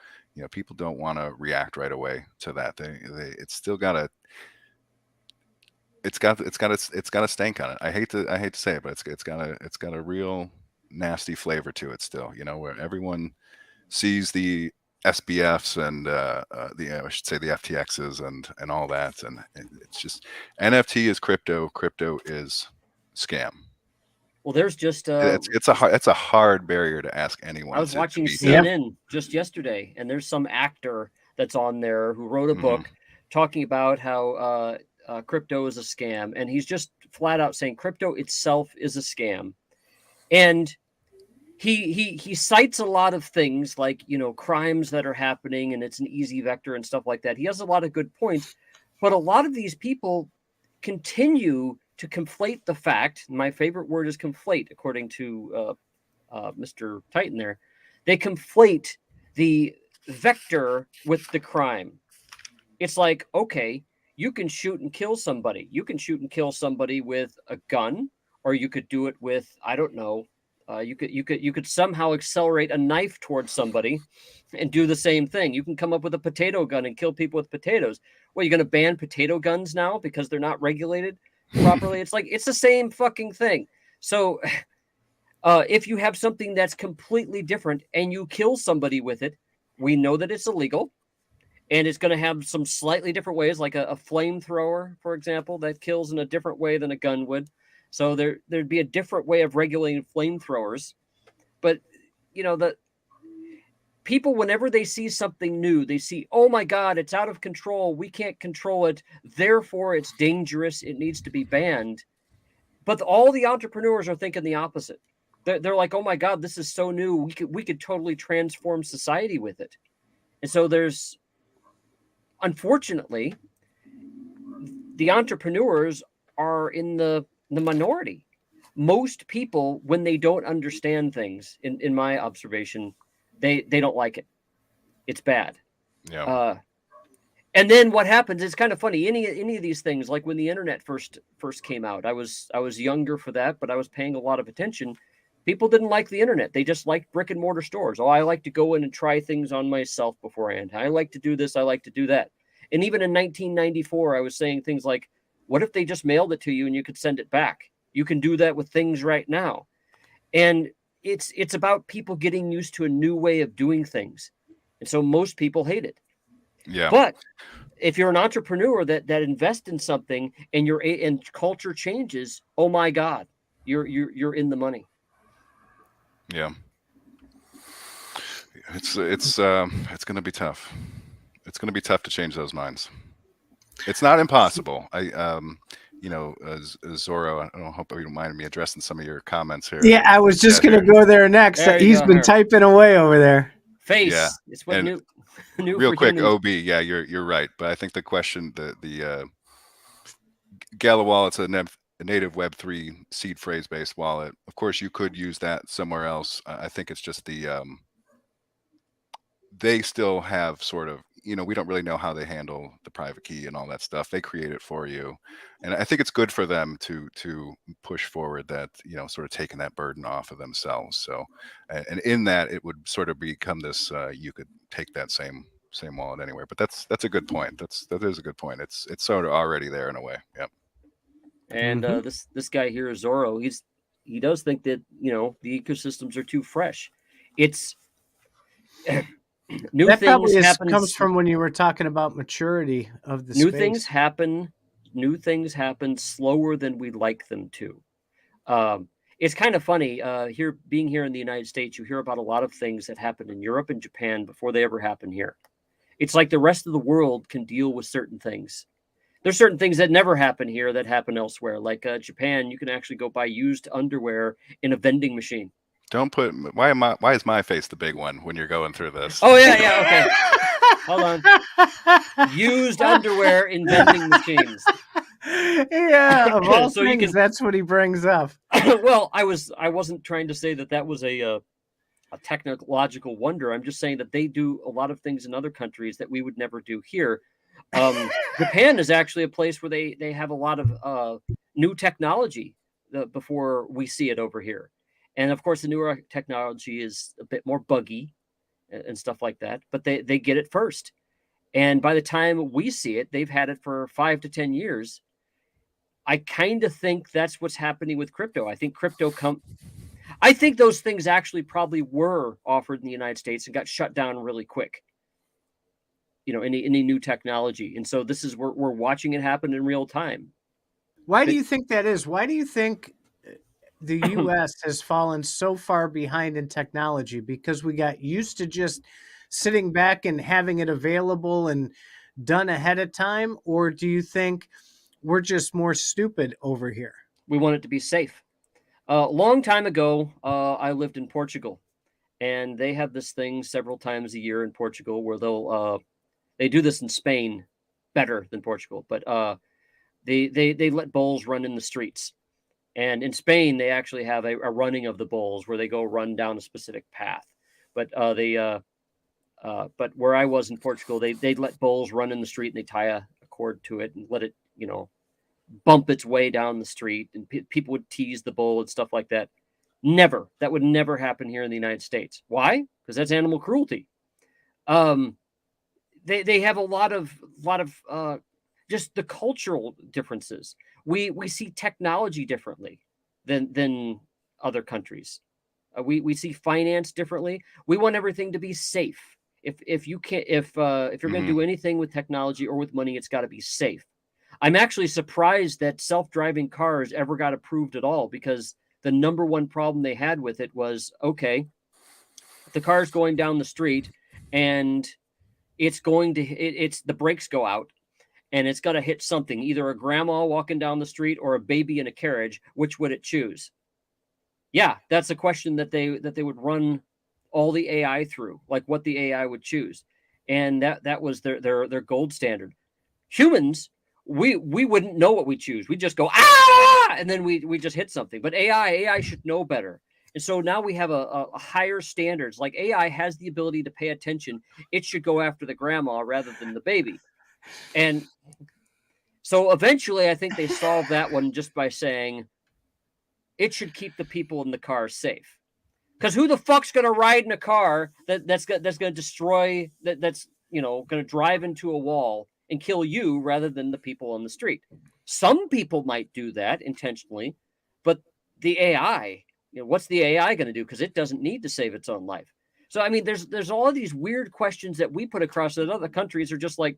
People don't want to react right away to that. It's still got a stank on it. I hate to say it, but it's got a real nasty flavor to it still. Where everyone sees the SBFs and I should say the FTXs and all that, and it's just NFT is crypto. Crypto is scam. Well, there's just it's a hard barrier to ask anyone. I was watching CNN just yesterday, and there's some actor that's on there who wrote a book talking about how crypto is a scam, and he's just flat out saying crypto itself is a scam. And he cites a lot of things like, crimes that are happening, and it's an easy vector and stuff like that. He has a lot of good points, but a lot of these people continue to conflate the fact. My favorite word is conflate, according to Mr. Titan there. They conflate the vector with the crime. It's like, okay, you can shoot and kill somebody. You can shoot and kill somebody with a gun, or you could do it with, I don't know, you could somehow accelerate a knife towards somebody and do the same thing. You can come up with a potato gun and kill people with potatoes. Well, you're going to ban potato guns now because they're not regulated properly? It's like, it's the same fucking thing. So if you have something that's completely different and you kill somebody with it, we know that it's illegal, and it's going to have some slightly different ways, like a flamethrower, for example, that kills in a different way than a gun would. So there'd be a different way of regulating flamethrowers. But, the people, whenever they see something new, they see, oh my God, it's out of control. We can't control it. Therefore, it's dangerous. It needs to be banned. But all the entrepreneurs are thinking the opposite. They're like, oh my God, this is so new. We could totally transform society with it. And so there's, unfortunately, the entrepreneurs are in the minority. Most people, when they don't understand things, in my observation, they don't like it. It's bad. Yeah. And then what happens is kind of funny. Any of these things, like when the internet first came out, I was younger for that, but I was paying a lot of attention. People didn't like the internet. They just liked brick and mortar stores. Oh, I like to go in and try things on myself beforehand. I like to do this. I like to do that. And even in 1994, I was saying things like, what if they just mailed it to you and you could send it back? You can do that with things right now. And it's about people getting used to a new way of doing things. And so most people hate it. Yeah. But if you're an entrepreneur that invests in something and culture changes, oh my God, you're in the money. Yeah. It's going to be tough. It's going to be tough to change those minds. It's not impossible. Zorro, I hope you don't mind me addressing some of your comments here. Yeah, I was just going to go there next. He's been typing away over there. Face. Yeah. It's what new real quick, humans. OB. Yeah, you're right. But I think the question, the Gala wallet's a native Web3 seed phrase based wallet. Of course, you could use that somewhere else. I think it's just the they still have sort of, we don't really know how they handle the private key and all that stuff. They create it for you. And I think it's good for them to push forward that, sort of taking that burden off of themselves. So, and in that, it would sort of become this, you could take that same wallet anywhere. But that's a good point. That is a good point. It's sort of already there in a way. Yeah. And this guy here, Zorro, he does think that the ecosystems are too fresh. It's new that things happen. Comes from when you were talking about maturity of the new space. things happen. New things happen slower than we'd like them to. It's kind of funny being here in the United States. You hear about a lot of things that happen in Europe and Japan before they ever happen here. It's like the rest of the world can deal with certain things. There's certain things that never happen here that happen elsewhere. Like Japan, you can actually go buy used underwear in a vending machine. Why is my face the big one when you're going through this? Oh yeah, okay. Hold on. Used underwear in vending machines. Yeah, of all things, that's what he brings up. Well, I wasn't trying to say that was a technological wonder. I'm just saying that they do a lot of things in other countries that we would never do here. Japan is actually a place where they have a lot of new technology before we see it over here. And of course, the newer technology is a bit more buggy and stuff like that, but they get it first. And by the time we see it, they've had it for 5 to 10 years. I kind of think that's what's happening with crypto. I think I think those things actually probably were offered in the United States and got shut down really quick. Any new technology. And so this is we're watching it happen in real time. Why do you think that is? Why do you think the U.S. has fallen so far behind in technology? Because we got used to just sitting back and having it available and done ahead of time? Or do you think we're just more stupid over here? We want it to be safe. A long time ago, I lived in Portugal, and they have this thing several times a year in Portugal where they do this in Spain better than Portugal, but they let bulls run in the streets. And in Spain, they actually have a running of the bulls where they go run down a specific path. But but where I was in Portugal, they'd let bulls run in the street and they tie a cord to it and let it, bump its way down the street. And people would tease the bull and stuff like that. That would never happen here in the United States. Why? Because that's animal cruelty. They have a lot of just the cultural differences. We see technology differently than other countries. We see finance differently. We want everything to be safe. If you're going to do anything with technology or with money, it's got to be safe. I'm actually surprised that self-driving cars ever got approved at all, because the number one problem they had with it was, okay, the car's going down the street and the brakes go out and it's got to hit something, either a grandma walking down the street or a baby in a carriage. Which would it choose? Yeah, that's a question that they would run all the AI through, like what the AI would choose. And that was their gold standard. Humans, we wouldn't know what we choose. We just go, and then we just hit something. But AI should know better. And so now we have a higher standards. Like AI has the ability to pay attention. It should go after the grandma rather than the baby. And so eventually I think they solved that one just by saying it should keep the people in the car safe. Because who the fuck's going to ride in a car that's going to destroy, that's going to drive into a wall and kill you rather than the people on the street? Some people might do that intentionally, but the AI, what's the AI going to do? Because it doesn't need to save its own life. So, I mean, there's all of these weird questions that we put across that other countries are just like,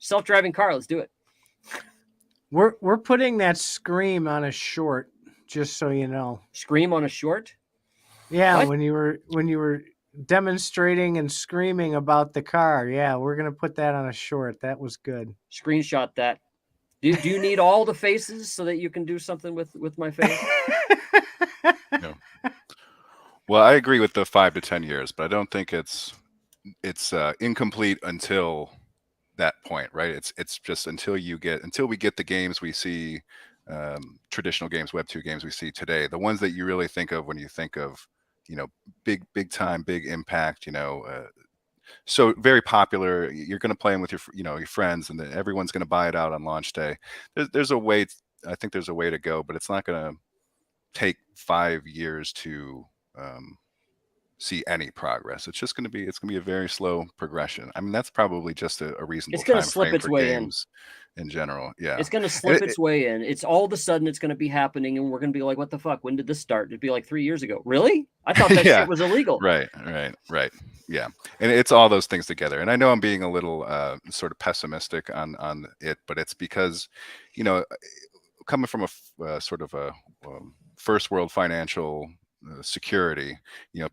self-driving car, let's do it. We're putting that Scream on a short, just so you know. Scream on a short? Yeah, what? when you were demonstrating and screaming about the car. Yeah, we're gonna put that on a short. That was good. Screenshot that. Do you need all the faces so that you can do something with my face? No. Well, I agree with the 5 to 10 years, but I don't think it's incomplete until that point, right? It's just until we get the games we see, traditional games, Web 2 games we see today, the ones that you really think of when you think of, big time, big impact, So very popular. You're going to play them with your friends, and then everyone's going to buy it out on launch day. There's a way. I think there's a way to go, but it's not going to take 5 years to see any progress. It's going to be a very slow progression. I mean, that's probably just a reasonable It's going time to slip frame its for way in. games in general. Yeah, It's going to slip its way in. It's all of a sudden it's going to be happening, and we're going to be like, "What the fuck? When did this start?" It'd be like 3 years ago. Really? I thought that yeah, shit was illegal. right. Yeah, and it's all those things together. And I know I'm being a little sort of pessimistic on it, but it's because, coming from a sort of a first world financial security,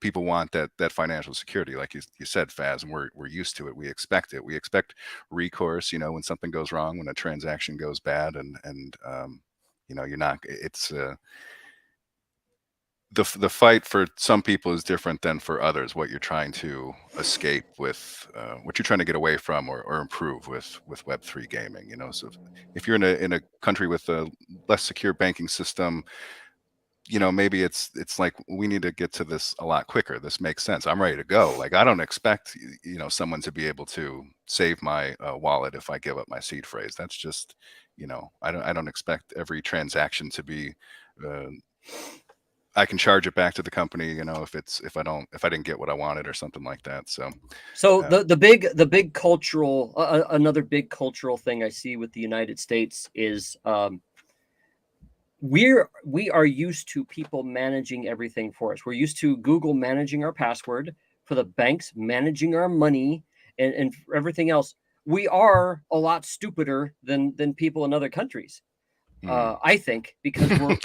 people want that financial security, like you said, Faz, and we're used to it. We expect it. We expect recourse, when something goes wrong, when a transaction goes bad, and you're not. It's the fight for some people is different than for others. What you're trying to escape with, what you're trying to get away from or improve with Web3 gaming. So if you're in a country with a less secure banking system, maybe it's like, we need to get to this a lot quicker. This makes sense. I'm ready to go. Like, I don't expect someone to be able to save my wallet if I give up my seed phrase. That's just, I don't expect every transaction to be. I can charge it back to the company, if I didn't get what I wanted or something like that. So the big cultural another big cultural thing I see with the United States is we are used to people managing everything for us. We're used to Google managing our password, for the banks managing our money, and everything else. We are a lot stupider than people in other countries. I think, because we're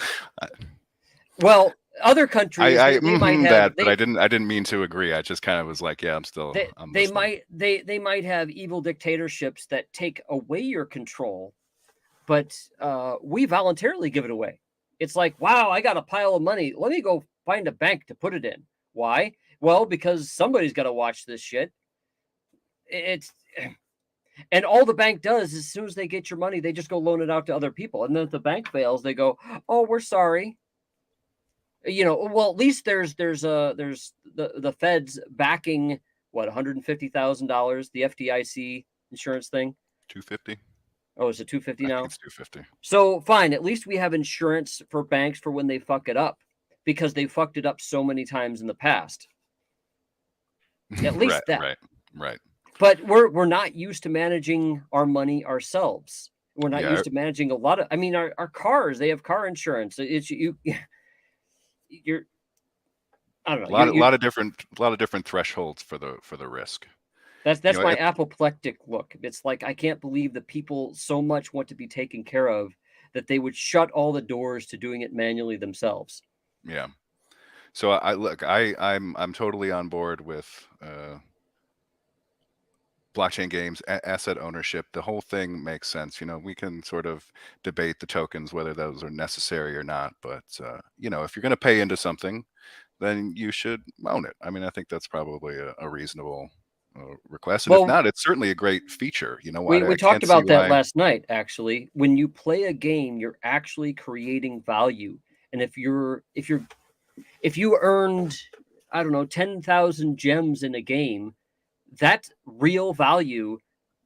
well, other countries I might have that, but I didn't mean to agree. I just kind of was like, yeah, they might have evil dictatorships that take away your control, but we voluntarily give it away. It's like, wow, I got a pile of money. Let me go find a bank to put it in. Why? Well, because somebody's got to watch this shit. And all the bank does is, as soon as they get your money, they just go loan it out to other people. And then if the bank fails, they go, "Oh, we're sorry." Well, at least there's the feds backing what, $150,000, the FDIC insurance thing. 250. Oh, is it 250 now? It's 250. So fine, at least we have insurance for banks for when they fuck it up, because they fucked it up so many times in the past. At least Right. But we're not used to managing our money ourselves. We're not used to managing a lot of. I mean, our cars, they have car insurance. It's you're. I don't know. A lot of different thresholds for the risk. That's my apoplectic look. It's like, I can't believe that people so much want to be taken care of that they would shut all the doors to doing it manually themselves. Yeah. So I'm totally on board with blockchain games, asset ownership. The whole thing makes sense. We can sort of debate the tokens, whether those are necessary or not. But if you're going to pay into something, then you should own it. I mean, I think that's probably a reasonable request. And if not, it's certainly a great feature. We talked about that last night. Actually, when you play a game, you're actually creating value. And if you earned, I don't know, 10,000 gems in a game, that's real value.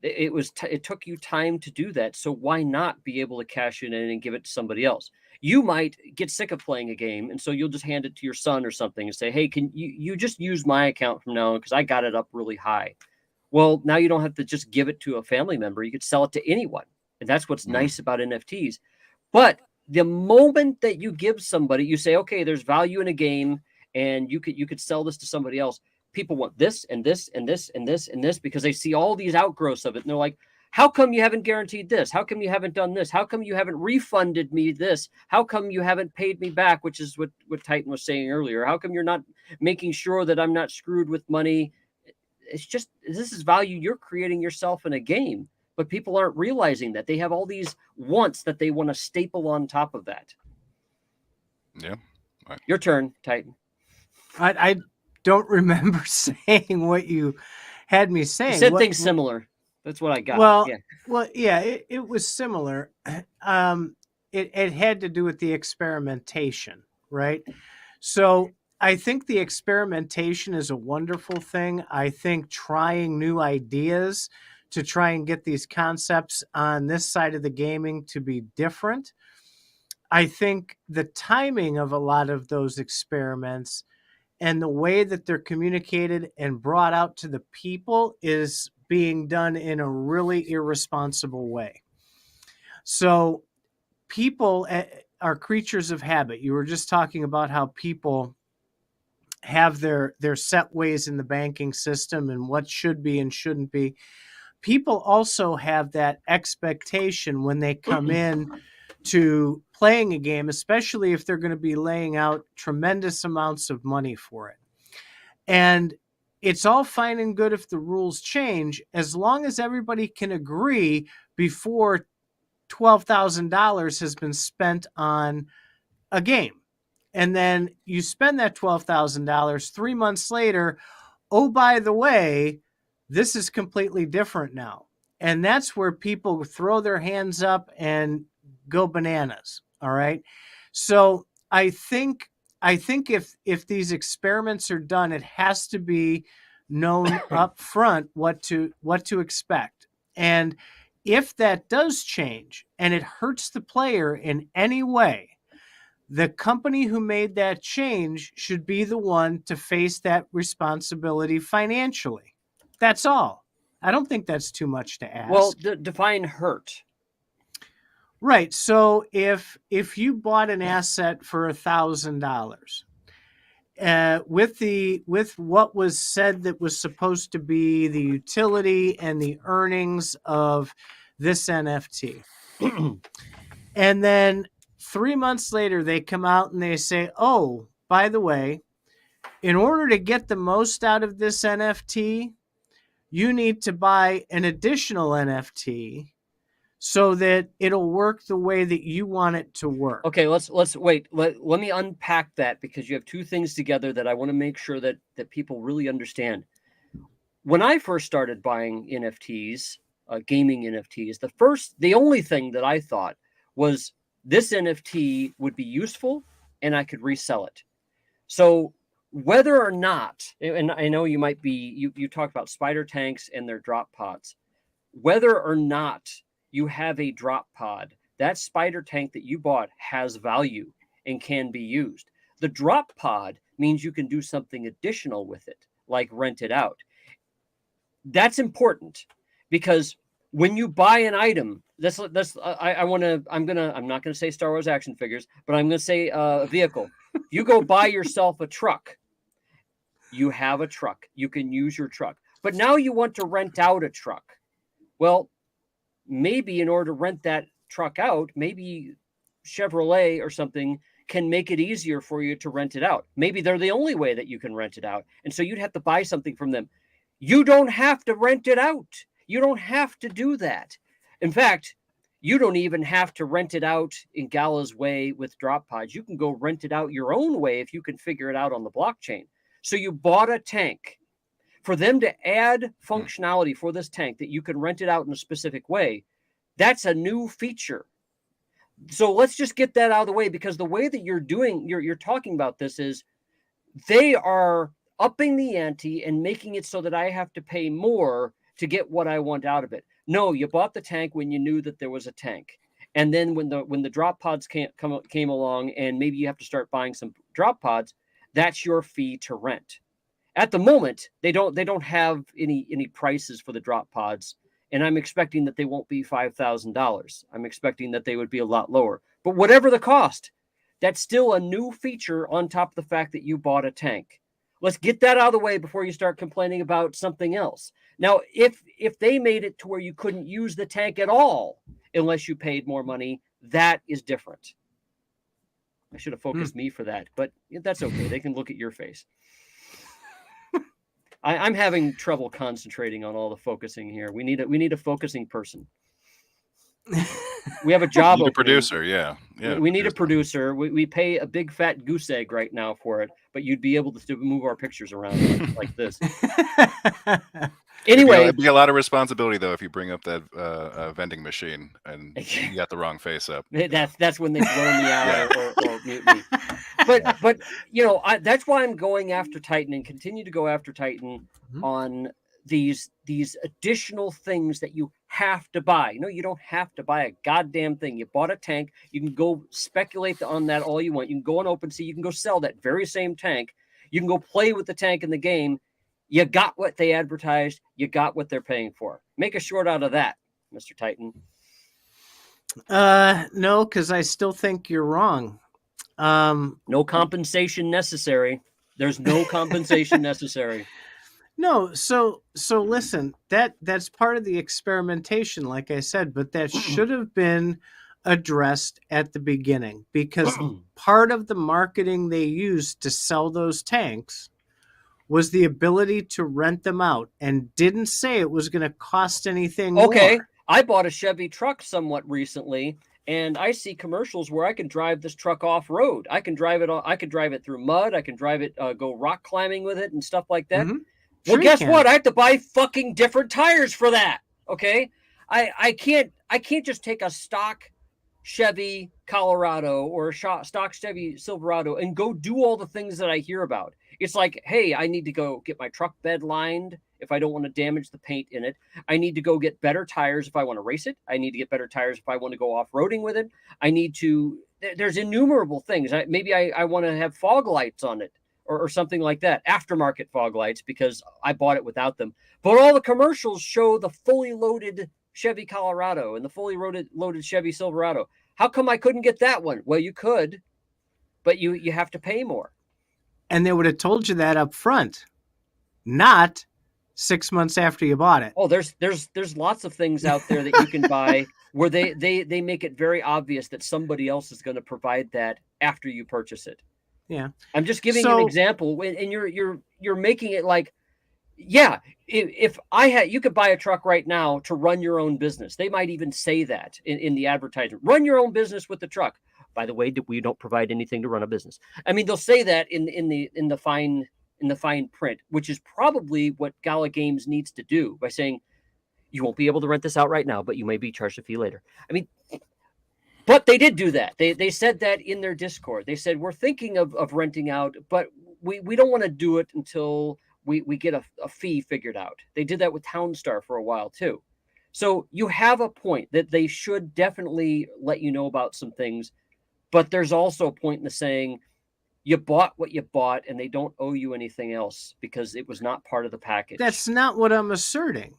It took you time to do that. So why not be able to cash it in and give it to somebody else? You might get sick of playing a game, and so you'll just hand it to your son or something and say, "Hey, can you just use my account from now on, because I got it up really high." Well, now you don't have to just give it to a family member. You could sell it to anyone. And that's what's nice about NFTs. But the moment that you give somebody, you say, okay, there's value in a game, and you could sell this to somebody else. People want this and this and this and this and this, because they see all these outgrowths of it. And they're like, how come you haven't guaranteed this? How come you haven't done this? How come you haven't refunded me this? How come you haven't paid me back? Which is what Titan was saying earlier. How come you're not making sure that I'm not screwed with money? It's just, this is value you're creating yourself in a game, but people aren't realizing that they have all these wants that they want to staple on top of that. Yeah. Right. Your turn, Titan. I don't remember saying what you had me saying. You said things similar. That's what I got. It was similar. It had to do with the experimentation, right? So the experimentation is a wonderful thing. I think trying new ideas to try and get these concepts on this side of the gaming to be different. I think the timing of a lot of those experiments and the way that they're communicated and brought out to the people is being done in a really irresponsible way. So people are creatures of habit. You were just talking about how people have their set ways in the banking system and what should be and shouldn't be. People also have that expectation when they come in to playing a game, especially if they're going to be laying out tremendous amounts of money for it. And it's all fine and good if the rules change, as long as everybody can agree before $12,000 has been spent on a game. And then you spend that $12,000 3 months later. Oh, by the way, this is completely different now. And that's where people throw their hands up and go bananas. All right. So I think if these experiments are done, it has to be known up front what to expect. And if that does change and it hurts the player in any way, the company who made that change should be the one to face that responsibility financially. That's all. I don't think that's too much to ask. Well, define hurt. Right. So if you bought an asset for $1,000, with what was said that was supposed to be the utility and the earnings of this NFT, and then 3 months later they come out and they say, "Oh, by the way, in order to get the most out of this NFT, you need to buy an additional NFT so that it'll work the way that you want it to work." Okay, let's wait. Let me unpack that, because you have two things together that I want to make sure that people really understand. When I first started buying NFTs, gaming NFTs, the only thing that I thought was this NFT would be useful and I could resell it. So whether or not, and I know you might be, you talk about spider tanks and their drop pods, whether or not you have a drop pod, that spider tank that you bought has value and can be used. The drop pod means you can do something additional with it, like rent it out. That's important, because when you buy an item, I'm not gonna say Star Wars action figures, but I'm gonna say a vehicle. You go buy yourself a truck. You have a truck. You can use your truck. But now you want to rent out a truck. Well, maybe in order to rent that truck out, maybe Chevrolet or something can make it easier for you to rent it out. Maybe they're the only way that you can rent it out. And so you'd have to buy something from them. You don't have to rent it out. You don't have to do that. In fact, you don't even have to rent it out in Gala's way with drop pods. You can go rent it out your own way if you can figure it out on the blockchain. So you bought a tank. For them to add functionality for this tank that you can rent it out in a specific way, that's a new feature. So let's just get that out of the way, because the way that you're talking about this is they are upping the ante and making it so that I have to pay more to get what I want out of it. No, you bought the tank when you knew that there was a tank. And then when the drop pods came along, and maybe you have to start buying some drop pods, that's your fee to rent. At the moment, they don't have any prices for the drop pods, and I'm expecting that they won't be $5,000. I'm expecting that they would be a lot lower. But whatever the cost, that's still a new feature on top of the fact that you bought a tank. Let's get that out of the way before you start complaining about something else. Now, if they made it to where you couldn't use the tank at all unless you paid more money, that is different. I should have focused me for that, but that's okay. They can look at your face. I'm having trouble concentrating on all the focusing here. We need a focusing person. We have a job. A producer, yeah. We need a producer. We pay a big fat goose egg right now for it, but you'd be able to move our pictures around like this. Anyway, it'd be a lot of responsibility though if you bring up that vending machine and you got the wrong face up. That's when they blow me out or mute me. but you know, that's why I'm going after Titan and continue to go after Titan on these additional things that you have to buy. No, you don't have to buy a goddamn thing. You bought a tank. You can go speculate on that all you want. You can go on OpenSea. You can go sell that very same tank. You can go play with the tank in the game. You got what they advertised. You got what they're paying for. Make a short out of that, Mr. Titan. No, because I still think you're wrong. No compensation necessary. There's no compensation necessary. No, so listen, that's part of the experimentation, like I said, but that should have been addressed at the beginning, because part of the marketing they used to sell those tanks was the ability to rent them out, and didn't say it was going to cost anything more. I bought a Chevy truck somewhat recently, and I see commercials where I can drive this truck off road. I can drive it. I can drive it through mud. I can drive it, go rock climbing with it and stuff like that. Well, guess what? I have to buy fucking different tires for that. Okay, I can't just take a stock Chevy Colorado or a stock Chevy Silverado and go do all the things that I hear about. It's like, hey, I need to go get my truck bed lined if I don't want to damage the paint in it. I need to go get better tires if I want to race it. I need to get better tires if I want to go off-roading with it. I need to, there's innumerable things. Maybe I want to have fog lights on it or something like that. Aftermarket fog lights, because I bought it without them. But all the commercials show the fully loaded Chevy Colorado and the fully loaded Chevy Silverado. How come I couldn't get that one? Well, you could, but you have to pay more. And they would have told you that up front, not 6 months after you bought it. Oh, there's lots of things out there that you can buy where they make it very obvious that somebody else is going to provide that after you purchase it. Yeah. I'm just giving an example, and you're making it like, yeah, if I had, you could buy a truck right now to run your own business. They might even say that in the advertisement. Run your own business with the truck. By the way, we don't provide anything to run a business. I mean, they'll say that in the fine print, which is probably what Gala Games needs to do by saying, you won't be able to rent this out right now, but you may be charged a fee later. I mean, but they did do that. They said that in their Discord. They said, we're thinking of renting out, but we don't want to do it until we get a fee figured out. They did that with Townstar for a while too. So you have a point that they should definitely let you know about some things, but there's also a point in the saying, you bought what you bought and they don't owe you anything else because it was not part of the package. That's not what I'm asserting.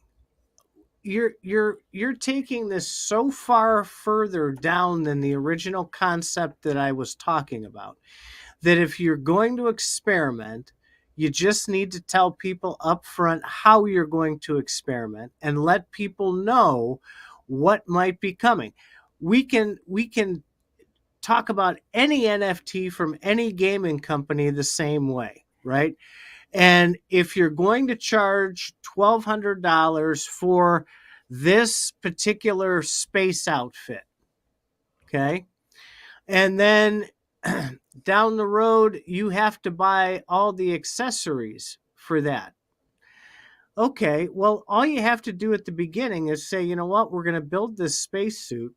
You're taking this so far further down than the original concept that I was talking about, that if you're going to experiment, you just need to tell people up front how you're going to experiment and let people know what might be coming. We can talk about any NFT from any gaming company the same way, right? And if you're going to charge $1,200 for this particular space outfit, okay, and then down the road, you have to buy all the accessories for that. Okay, well, all you have to do at the beginning is say, you know what, we're going to build this spacesuit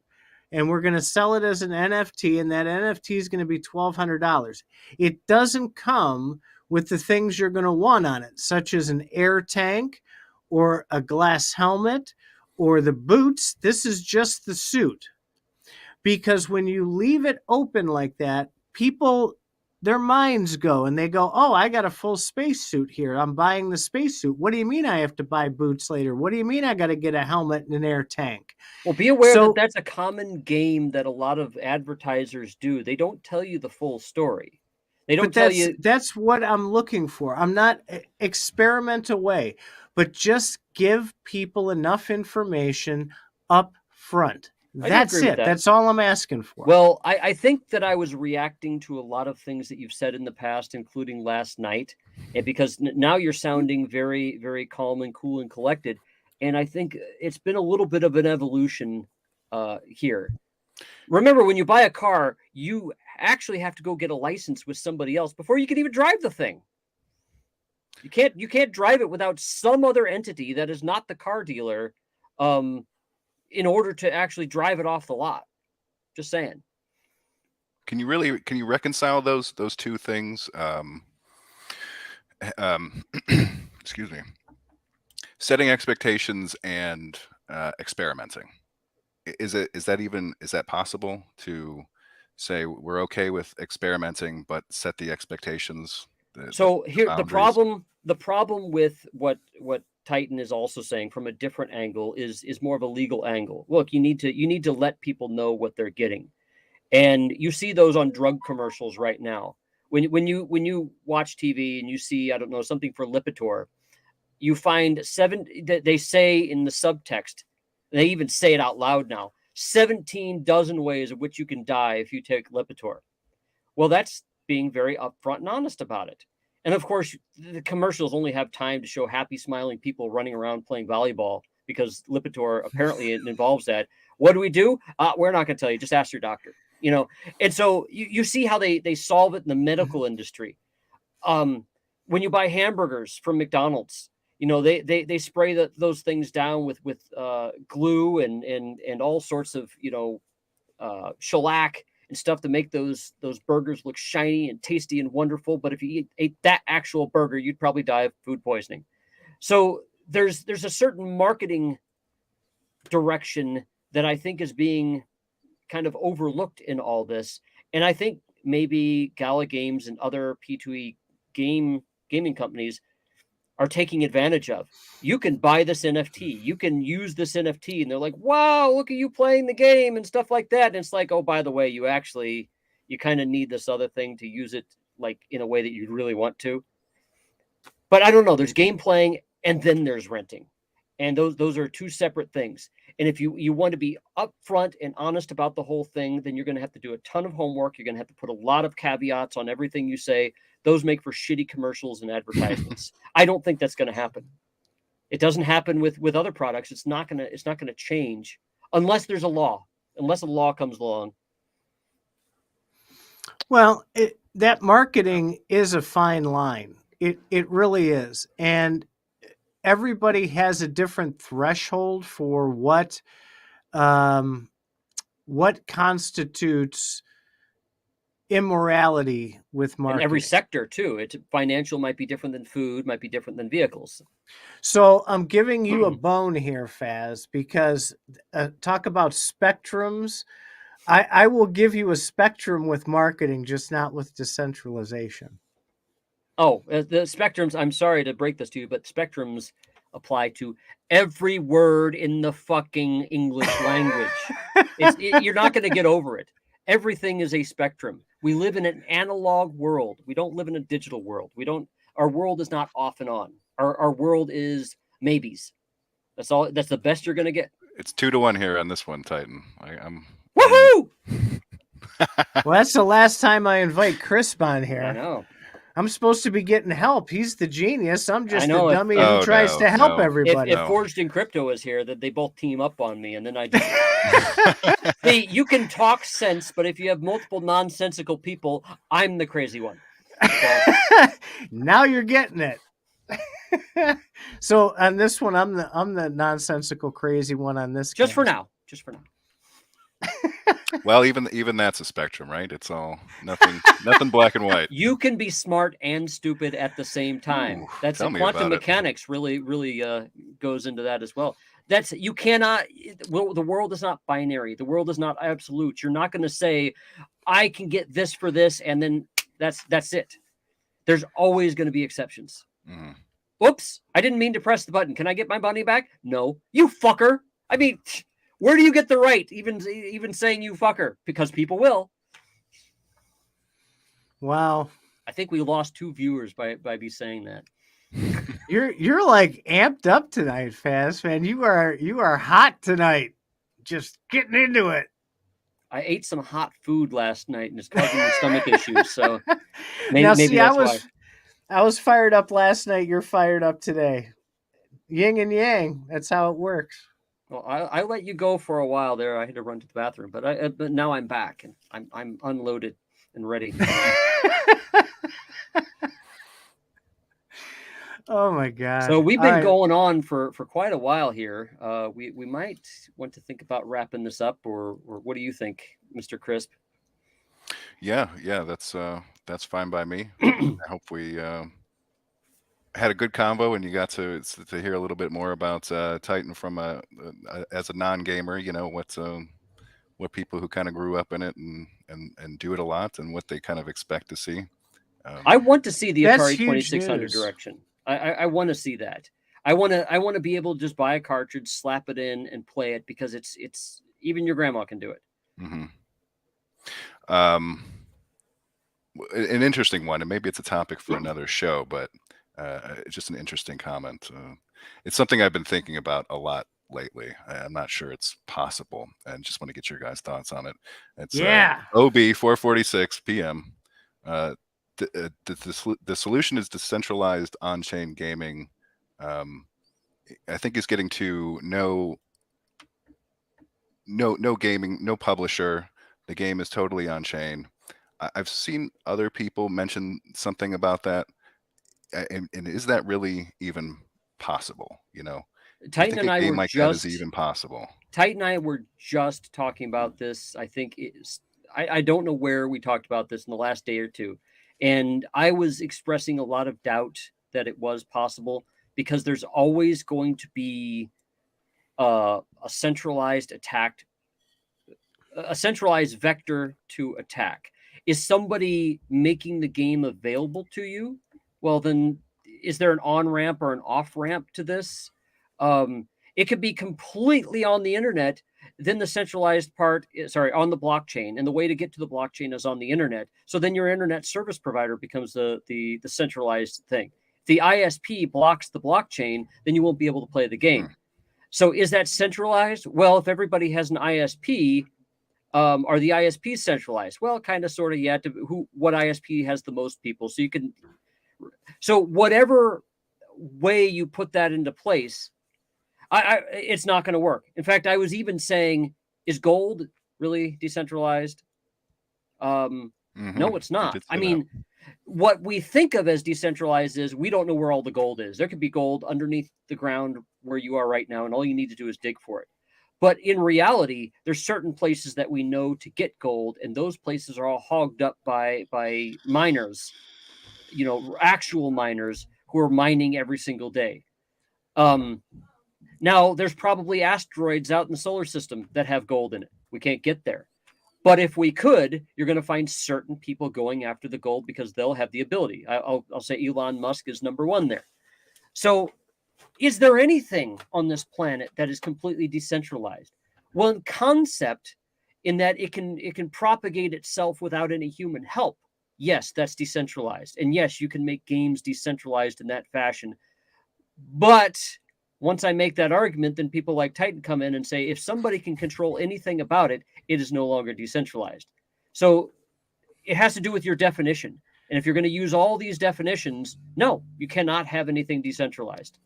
and we're going to sell it as an NFT, and that NFT is going to be $1,200. It doesn't come with the things you're going to want on it, such as an air tank or a glass helmet or the boots. This is just the suit. Because when you leave it open like that, people, their minds go and they go, oh, I got a full spacesuit here. I'm buying the spacesuit. What do you mean I have to buy boots later? What do you mean I got to get a helmet and an air tank? Well, be aware that that's a common game that a lot of advertisers do. They don't tell you the full story. They don't tell you. That's what I'm looking for. I'm not experiment away, but just give people enough information up front. That's it. That's all I'm asking for. Well, I think that I was reacting to a lot of things that you've said in the past, including last night, and because now you're sounding very, very calm and cool and collected. And I think it's been a little bit of an evolution here. Remember, when you buy a car, you actually have to go get a license with somebody else before you can even drive the thing. You can't drive it without some other entity that is not the car dealer in order to actually drive it off the lot. Just saying. Can you reconcile those two things? Excuse me. Setting expectations and experimenting. Is that possible to say we're okay with experimenting, but set the expectations? So here boundaries? the problem with what Titan is also saying from a different angle is more of a legal angle. Look, you need to let people know what they're getting. And you see those on drug commercials right now. When you watch TV and you see, I don't know, something for Lipitor, you find they say in the subtext, they even say it out loud now, 17 dozen ways of which you can die if you take Lipitor. Well, that's being very upfront and honest about it. And of course, the commercials only have time to show happy, smiling people running around playing volleyball because Lipitor apparently it involves that. What do? We're not going to tell you. Just ask your doctor. And so you see how they solve it in the medical industry. When you buy hamburgers from McDonald's, they spray those things down with glue and all sorts of shellac and stuff to make those burgers look shiny and tasty and wonderful. But if you ate that actual burger, you'd probably die of food poisoning. So there's a certain marketing direction that I think is being kind of overlooked in all this. And I think maybe Gala Games and other P2E gaming companies are taking advantage of. You can buy this NFT, you can use this NFT, and they're like, wow, look at you playing the game and stuff like that. And it's like, oh, by the way, you kind of need this other thing to use it like in a way that you really want to. But I don't know, there's game playing and then there's renting. And those are two separate things. And if you want to be upfront and honest about the whole thing, then you're going to have to do a ton of homework. You're going to have to put a lot of caveats on everything you say. Those make for shitty commercials and advertisements. I don't think that's going to happen. It doesn't happen with other products. It's not going to change unless there's a law. Unless a law comes along. Well, that marketing is a fine line. It really is. And everybody has a different threshold for what constitutes immorality with marketing. In every sector too. It's financial might be different than food, might be different than vehicles. So I'm giving you a bone here, Faz, because talk about spectrums. I will give you a spectrum with marketing, just not with decentralization. Oh, the spectrums, I'm sorry to break this to you, but spectrums apply to every word in the fucking English language. You're not going to get over it. Everything is a spectrum. We live in an analog world. We don't live in a digital world. Our world is not off and on. Our world is maybes. That's all. That's the best you're going to get. It's 2-1 here on this one, Titan. Woohoo! Well, that's the last time I invite Chris on here. I know. I'm supposed to be getting help. He's the genius. I'm just the dummy who tries to help everybody. If Forged in Crypto is here, that they both team up on me, and then I just... See, you can talk sense, but if you have multiple nonsensical people, I'm the crazy one. So... Now you're getting it. So on this one, I'm the nonsensical crazy one on this. Just for now. Well, even that's a spectrum, right? It's all nothing black and white. You can be smart and stupid at the same time. That's quantum mechanics really goes into that as well. You cannot. Well, the world is not binary. The world is not absolute. You're not going to say, I can get this for this, and then that's it. There's always going to be exceptions. Mm. Whoops! I didn't mean to press the button. Can I get my money back? No, you fucker. I mean. Where do you get the right, even saying you fucker? Because people will. Wow. I think we lost 2 viewers by me saying that. You're like amped up tonight, Faz, man. You are hot tonight. Just getting into it. I ate some hot food last night and it's causing me stomach issues. So maybe that's why. I was fired up last night. You're fired up today. Yin and yang. That's how it works. Well, I let you go for a while there. I had to run to the bathroom, but now I'm back and I'm unloaded and ready. Oh my God! So we've been going on for quite a while here. We might want to think about wrapping this up, or what do you think, Mr. Crisp? Yeah, that's fine by me. I hope we had a good combo, and you got to hear a little bit more about Titan from as a non-gamer. You know what people who kind of grew up in it and do it a lot, and what they kind of expect to see. I want to see the That's Atari huge 2600 news. direction. I want to see that. I want to be able to just buy a cartridge, slap it in, and play it, because it's even your grandma can do it. Mm-hmm. An interesting one, and maybe it's a topic for another show, but it's just an interesting comment. It's something I've been thinking about a lot lately. I'm not sure it's possible, and just want to get your guys' thoughts on it. It's OB 4:46 p.m. The solution is decentralized on-chain gaming. I think is getting to no gaming, no publisher. The game is totally on-chain. I've seen other people mention something about that, and is that really even possible? You know, Titan and I were like that is even possible. Titan and I were just talking about this. I think I don't know where we talked about this in the last day or two, and I was expressing a lot of doubt that it was possible, because there's always going to be a centralized vector to attack. Is somebody making the game available to you? Well, then is there an on-ramp or an off-ramp to this? It could be completely on the internet. Then the centralized part, on the blockchain, and the way to get to the blockchain is on the internet. So then your internet service provider becomes the centralized thing. If the ISP blocks the blockchain, then you won't be able to play the game. So is that centralized? Well, if everybody has an ISP, are the ISPs centralized? Well, kind of, sort of, yeah. What ISP has the most people? So you can. So whatever way you put that into place, it's not going to work. In fact, I was even saying, is gold really decentralized? No, it's not. I mean, what we think of as decentralized is we don't know where all the gold is. There could be gold underneath the ground where you are right now, and all you need to do is dig for it. But in reality, there's certain places that we know to get gold, and those places are all hogged up by miners, actual miners who are mining every single day. Now, there's probably asteroids out in the solar system that have gold in it. We can't get there. But if we could, you're going to find certain people going after the gold because they'll have the ability. I'll say Elon Musk is number one there. So is there anything on this planet that is completely decentralized? Well, in concept, in that it can propagate itself without any human help. Yes, that's decentralized. And yes, you can make games decentralized in that fashion. But once I make that argument, then people like Titan come in and say, if somebody can control anything about it, it is no longer decentralized. So it has to do with your definition. And if you're going to use all these definitions, no, you cannot have anything decentralized.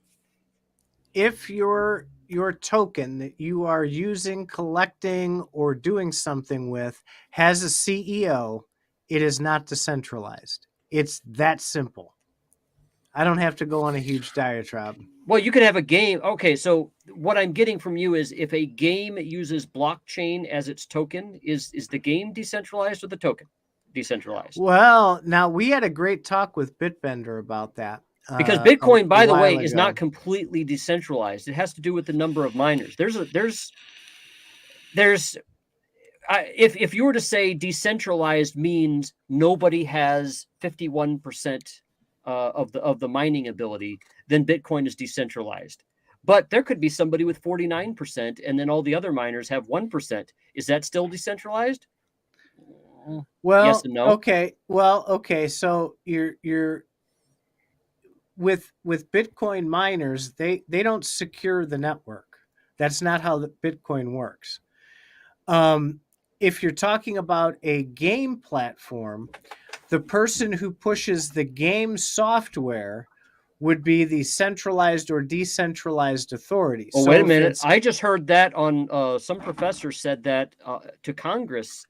If your token that you are using, collecting, or doing something with has a CEO, it is not decentralized. It's that simple. I don't have to go on a huge diatribe. Well, you could have a game. Okay, so what I'm getting from you is, if a game uses blockchain as its token, is the game decentralized or the token decentralized? Well, now we had a great talk with Bitbender about that. Because Bitcoin, by the way, is not completely decentralized. It has to do with the number of miners. If you were to say decentralized means nobody has 51% of the mining ability, then Bitcoin is decentralized. But there could be somebody with 49%, and then all the other miners have 1%. Is that still decentralized? Well, yes and no. Okay. Well, okay. So you're with Bitcoin miners, they don't secure the network. That's not how the Bitcoin works. If you're talking about a game platform, the person who pushes the game software would be the centralized or decentralized authority. Well, wait a minute. I just heard that on some professor said that to Congress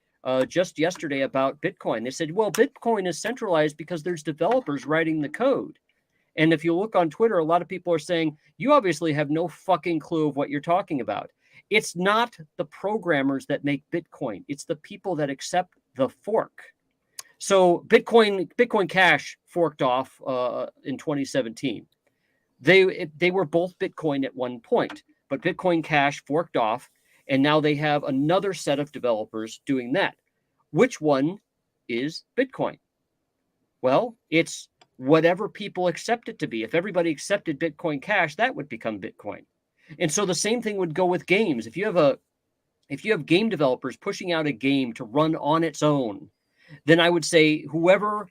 just yesterday about Bitcoin. They said, well, Bitcoin is centralized because there's developers writing the code. And if you look on Twitter, a lot of people are saying, you obviously have no fucking clue of what you're talking about. It's not the programmers that make Bitcoin. It's the people that accept the fork. So Bitcoin Cash forked off in 2017. They were both Bitcoin at one point, but Bitcoin Cash forked off, and now they have another set of developers doing that. Which one is Bitcoin? Well, it's whatever people accept it to be. If everybody accepted Bitcoin Cash, that would become Bitcoin. And so the same thing would go with games. If you have game developers pushing out a game to run on its own, then I would say whatever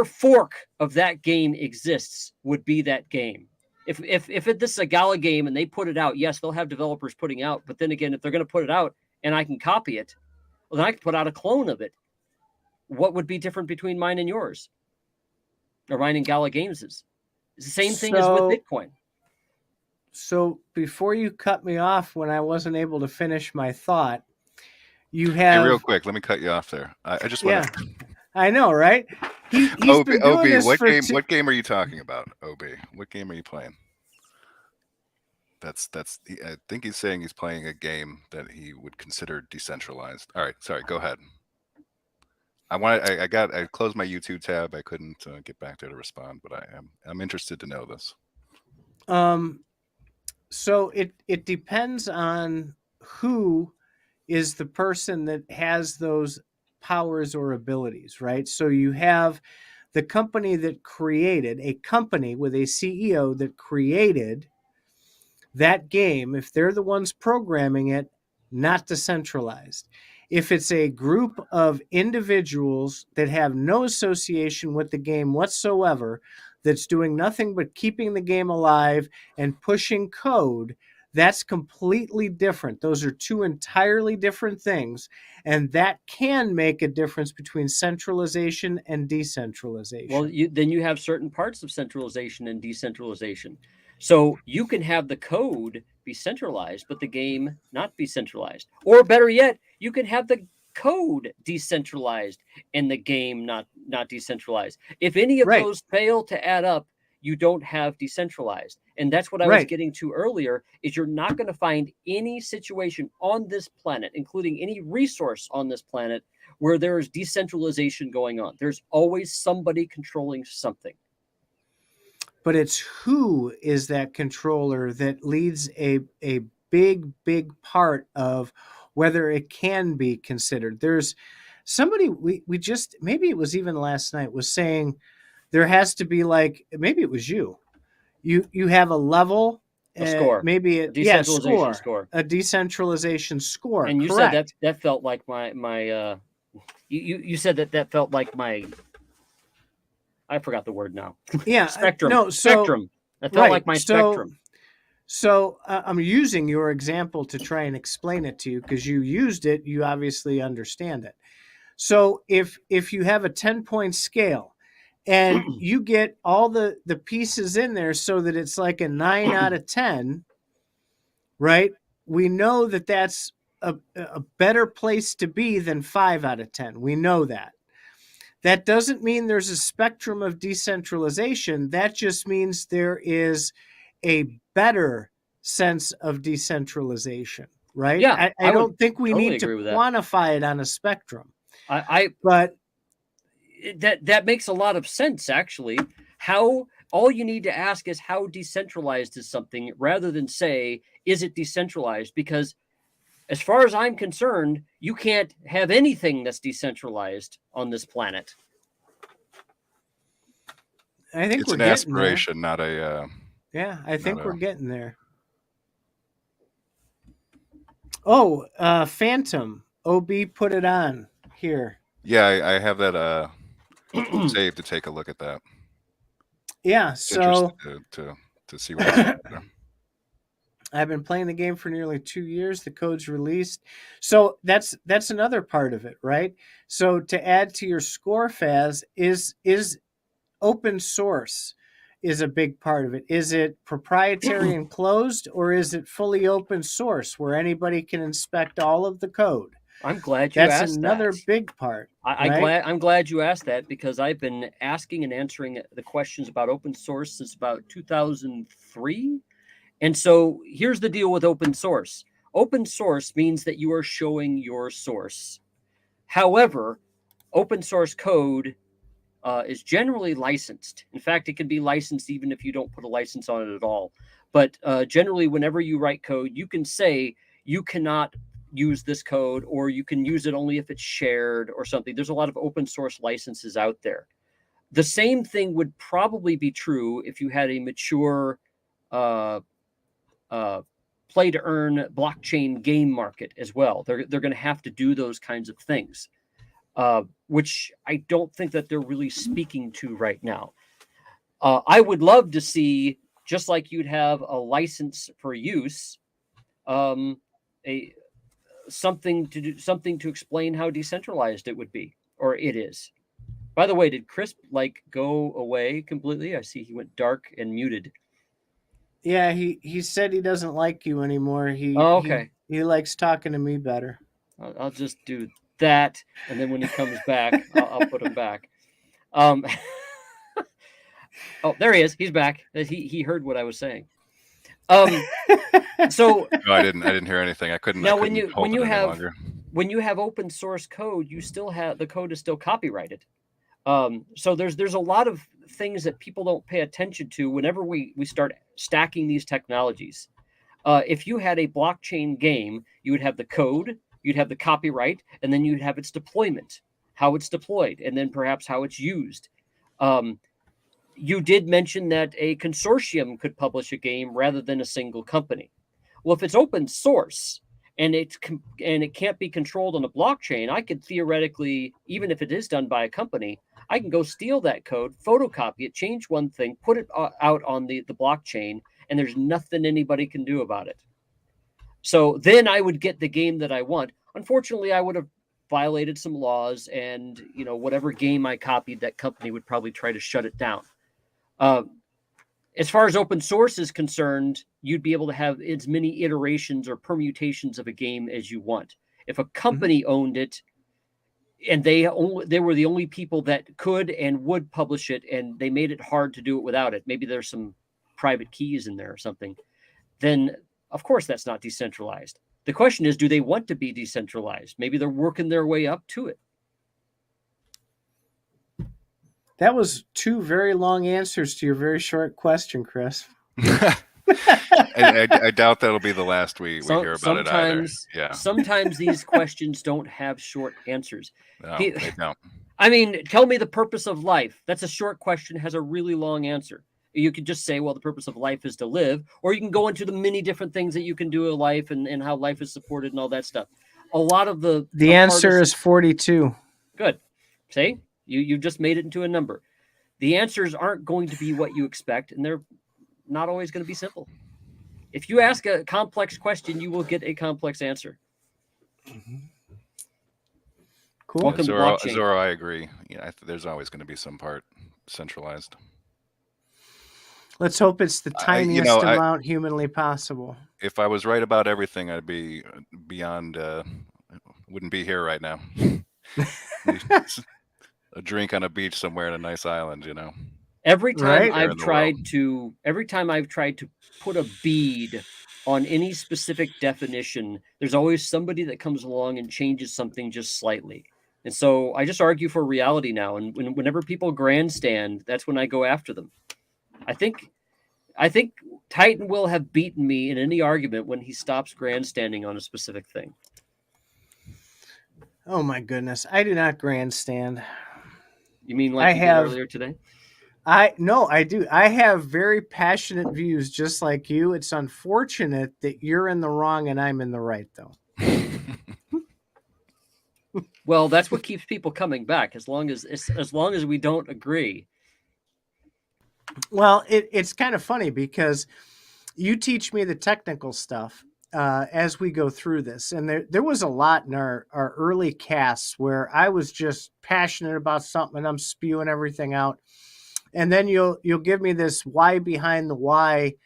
fork of that game exists would be that game. If this is a Gala game and they put it out, yes, they'll have developers putting out. But then again, if they're going to put it out and I can copy it, well, then I can put out a clone of it. What would be different between mine and yours? Or mine and Gala Games is? It's the same thing as with Bitcoin. So before you cut me off when I wasn't able to finish my thought, you have... Hey, real quick, let me cut you off there. I just want to... I know, right? He's OB, been doing this what for game? What game are you talking about, OB? What game are you playing? That's. I think he's saying he's playing a game that he would consider decentralized. All right, sorry. Go ahead. I closed my YouTube tab. I couldn't get back there to respond, but I'm interested to know this. So it depends on who is the person that has those powers or abilities, right? So you have the company that created a company with a CEO that created that game. If they're the ones programming it, not decentralized. If it's a group of individuals that have no association with the game whatsoever, that's doing nothing but keeping the game alive and pushing code, that's completely different. Those are two entirely different things, and that can make a difference between centralization and decentralization. Well, then you have certain parts of centralization and decentralization. So you can have the code be centralized, but the game not be centralized. Or better yet, you can have the code decentralized and the game not decentralized. If any of those fail to add up, you don't have decentralized. And that's what I was getting to earlier, is you're not going to find any situation on this planet, including any resource on this planet, where there is decentralization going on. There's always somebody controlling something. But it's who is that controller that leads a big part of whether it can be considered. There's somebody we just, maybe it was even last night, was saying there has to be, like, maybe it was you have a level, a score, maybe a decentralization score, a decentralization score. And you correct. said that felt like my you said that felt like my, I forgot the word now. Yeah, spectrum. No, spectrum. That felt like my spectrum. So I'm using your example to try and explain it to you, because you used it. You obviously understand it. So if you have a 10-point scale and you get all the pieces in there so that it's like a 9 out of 10, right? We know that that's a better place to be than 5 out of 10. We know that. That doesn't mean there's a spectrum of decentralization. That just means there is a better sense of decentralization, right? Yeah, I don't think we totally need to quantify it on a spectrum. But that makes a lot of sense, actually. All you need to ask is how decentralized is something, rather than say, is it decentralized? Because as far as I'm concerned, you can't have anything that's decentralized on this planet. I think it's an aspiration, not a... yeah, I think we're getting there. Oh, Phantom. OB put it on here. Yeah, I have that saved to take a look at that. Yeah, so... to see what's there. I've been playing the game for nearly 2 years. The code's released. So that's another part of it, right? So to add to your score, Faz, is open source is a big part of it. Is it proprietary and closed, or is it fully open source where anybody can inspect all of the code? I'm glad you asked that. That's another big part. I'm glad you asked that, because I've been asking and answering the questions about open source since about 2003. And so here's the deal with open source. Open source means that you are showing your source. However, open source code is generally licensed. In fact, it can be licensed even if you don't put a license on it at all. But generally, whenever you write code, you can say you cannot use this code, or you can use it only if it's shared or something. There's a lot of open source licenses out there. The same thing would probably be true if you had a mature play to earn blockchain game market as well. They're going to have to do those kinds of things, which I don't think that they're really speaking to right now. I would love to see, just like you'd have a license for use, something to explain how decentralized it would be, or it is. By the way, did Chris go away completely? I see he went dark and muted. Yeah, he said he doesn't like you anymore. Okay. He likes talking to me better. I'll just do that, and then when he comes back, I'll put him back. Oh, there he is. He's back. He heard what I was saying. So no, I didn't hear anything. I couldn't. Now, when you have open source code, you still have the code is still copyrighted. So there's a lot of things that people don't pay attention to whenever we start stacking these technologies. If you had a blockchain game, you would have the code, you'd have the copyright, and then you'd have its deployment, how it's deployed, and then perhaps how it's used. You did mention that a consortium could publish a game rather than a single company. Well, if it's open source and it can't be controlled on a blockchain, I could theoretically, even if it is done by a company, I can go steal that code, photocopy it, change one thing, put it out on the blockchain, and there's nothing anybody can do about it. So then I would get the game that I want. Unfortunately, I would have violated some laws, and whatever game I copied, that company would probably try to shut it down. As far as open source is concerned, you'd be able to have as many iterations or permutations of a game as you want. If a company owned it, and they were the only people that could and would publish it, and they made it hard to do it without it, maybe there's some private keys in there or something, then of course that's not decentralized. The question is, do they want to be decentralized? Maybe they're working their way up to it. That was 2 very long answers to your very short question, Chris. I doubt that'll be the last we hear about it either. Yeah. Sometimes these questions don't have short answers. No, they don't. I mean, tell me the purpose of life. That's a short question, has a really long answer. You could just say, well, the purpose of life is to live, or you can go into the many different things that you can do in life and how life is supported and all that stuff. A lot of the answer is 42. Good. See? You just made it into a number. The answers aren't going to be what you expect, and they're not always going to be simple. If you ask a complex question, you will get a complex answer. Cool. Welcome to blockchain. Zorro, I agree. There's always going to be some part centralized. Let's hope it's the tiniest amount humanly possible. If I was right about everything, I'd be beyond. Wouldn't be here right now. A drink on a beach somewhere in a nice island, Every time I've tried to put a bead on any specific definition, there's always somebody that comes along and changes something just slightly. And so I just argue for reality now. And whenever people grandstand, that's when I go after them. I think Titan will have beaten me in any argument when he stops grandstanding on a specific thing. Oh my goodness. I do not grandstand. You mean like you did earlier today? No, I do. I have very passionate views just like you. It's unfortunate that you're in the wrong and I'm in the right, though. Well, that's what keeps people coming back, as long as we don't agree. Well, it's kind of funny because you teach me the technical stuff as we go through this. And there was a lot in our early casts where I was just passionate about something and I'm spewing everything out. And then you'll give me this why behind the why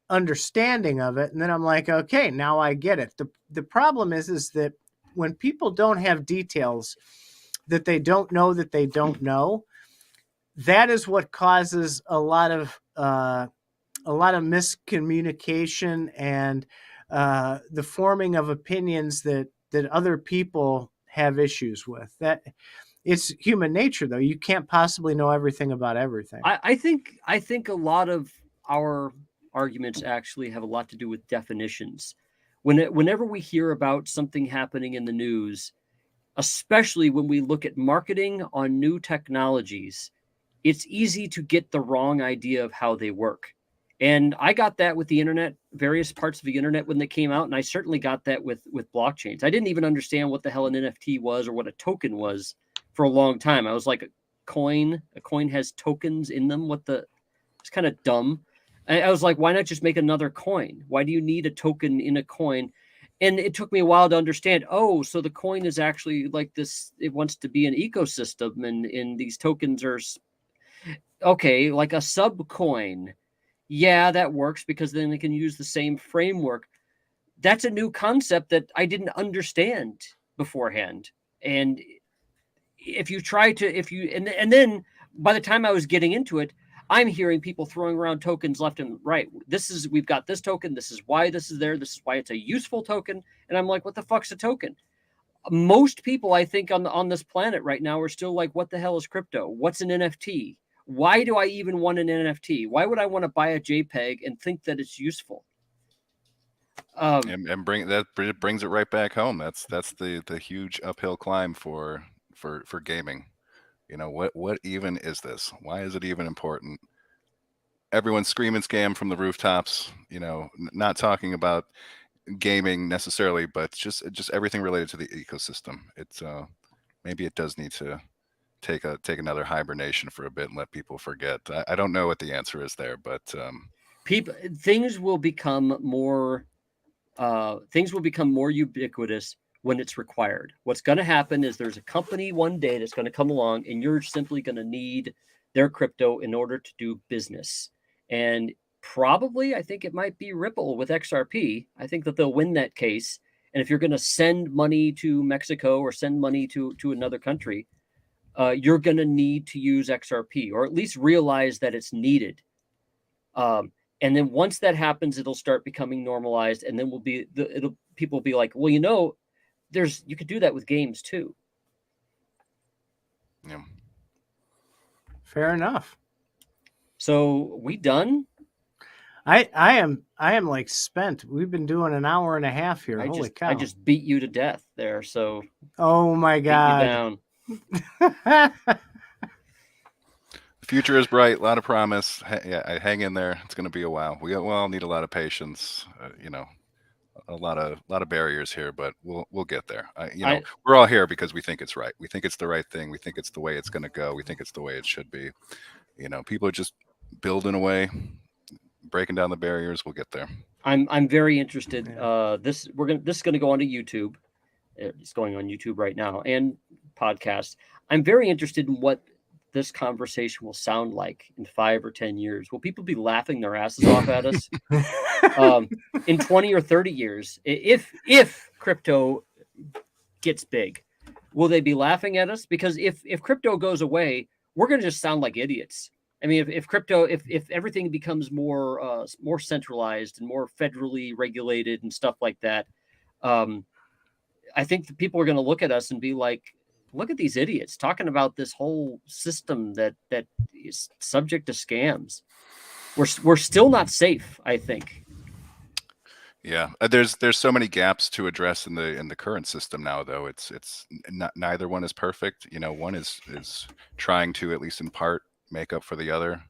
understanding of it. And then I'm like, okay, now I get it. The problem is that when people don't have details that they don't know that they don't know, that is what causes a lot of miscommunication and the forming of opinions that other people have issues with. That it's human nature, though. You can't possibly know everything about everything. I think a lot of our arguments actually have a lot to do with definitions. Whenever we hear about something happening in the news, especially when we look at marketing on new technologies, it's easy to get the wrong idea of how they work. And I got that with the internet, various parts of the internet when they came out, and I certainly got that with blockchains. I didn't even understand what the hell an NFT was or what a token was for a long time. I was like, a coin has tokens in them. It's kind of dumb. I was like, why not just make another coin? Why do you need a token in a coin? And it took me a while to understand, oh, so the coin is actually like this, it wants to be an ecosystem, and these tokens are, okay, like a sub coin. Yeah, that works because then they can use the same framework. That's a new concept that I didn't understand beforehand. And and then by the time I was getting into it, I'm hearing people throwing around tokens left and right. We've got this token. This is why this is there. This is why it's a useful token. And I'm like, what the fuck's a token? Most people, I think, on this planet right now are still like, what the hell is crypto? What's an NFT? Why do I even want an NFT? Why would I want to buy a JPEG and think that it's useful? And brings it right back home. That's the huge uphill climb for gaming. You know, what even is this? Why is it even important? Everyone's screaming scam from the rooftops, you know, not talking about gaming necessarily, but just everything related to the ecosystem. It's maybe it does need to take another hibernation for a bit and let people forget. I don't know what the answer is there, but things will become more ubiquitous when it's required. What's going to happen is there's a company one day that's going to come along, and you're simply going to need their crypto in order to do business. And probably, I think it might be Ripple with XRP. I think that they'll win that case. And if you're going to send money to Mexico or send money to another country, you're going to need to use XRP, or at least realize that it's needed. And then once that happens, it'll start becoming normalized, and then people will be like, well, you know, you could do that with games too. Yeah. Fair enough. So we done? I am like spent. We've been doing an hour and a half here. Holy cow. I just beat you to death there. So oh my God. Beat you down. The future is bright. A lot of promise. Yeah, hang in there. It's going to be a while. We all need a lot of patience. You know, a lot of barriers here, but we'll get there. We're all here because we think it's right. We think it's the right thing. We think it's the way it's going to go. We think it's the way it should be. You know, people are just building away, breaking down the barriers. We'll get there. I'm very interested. Yeah. This is going to go onto YouTube. It's going on YouTube right now and podcast. I'm very interested in what this conversation will sound like in 5 or 10 years. Will people be laughing their asses off at us? In 20 or 30 years, if crypto gets big, will they be laughing at us? Because if crypto goes away, we're going to just sound like idiots. I mean, if everything becomes more centralized and more federally regulated and stuff like that, I think the people are going to look at us and be like, look at these idiots talking about this whole system that is subject to scams. We're still not safe, I think. Yeah, there's so many gaps to address in the current system now, though. It's not, neither one is perfect. You know, one is trying to, at least in part, make up for the other,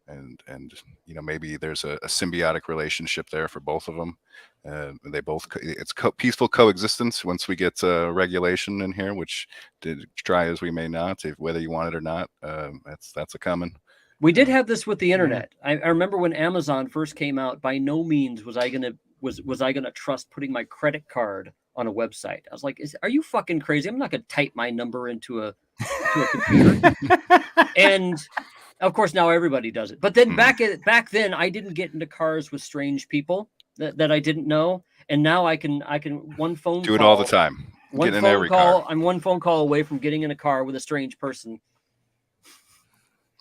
and you know, maybe there's a symbiotic relationship there for both of them. It's peaceful coexistence once we get regulation in here, which try as we may not, whether you want it or not. That's a coming. We did have this with the internet. I remember when Amazon first came out. By no means was I gonna trust putting my credit card on a website. I was like, are you fucking crazy? I'm not gonna type my number into a computer. And of course now everybody does it. But then back then I didn't get into cars with strange people that I didn't know. And now I can one phone do it all the time. One phone call. I'm one phone call away from getting in a car with a strange person.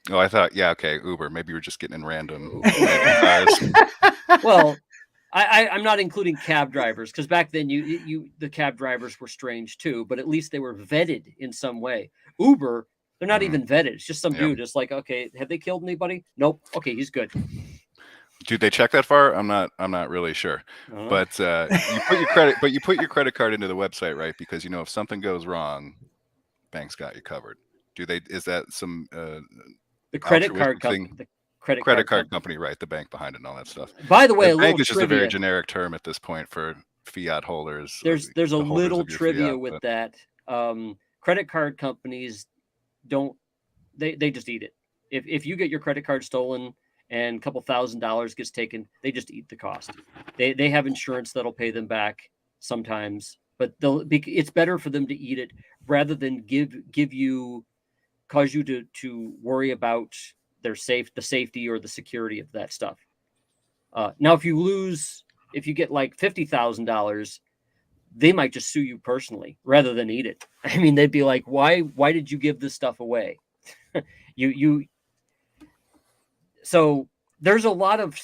Oh, I thought, yeah, okay, Uber. Maybe you were just getting in random cars. Well, I'm not including cab drivers because back then the cab drivers were strange too, but at least they were vetted in some way. Uber, they're not even vetted. It's just some dude. It's like, okay, have they killed anybody? Nope. Okay, he's good. Do they check that far? I'm not really sure. But you put your credit card into the website, right? Because if something goes wrong, bank's got you covered. Is that some the credit card company? The credit card company, right? The bank behind it and all that stuff. By the way, bank is just a very generic term at this point for fiat holders. There's a little trivia with that. Credit card companies they just eat it. If you get your credit card stolen and a couple $1,000 gets taken, they just eat the cost. They have insurance that'll pay them back sometimes, but it's better for them to eat it rather than cause you to worry about the safety or the security of that stuff. Now, if you get like $50,000, they might just sue you personally rather than eat it. I mean, they'd be like, why did you give this stuff away? So there's a lot of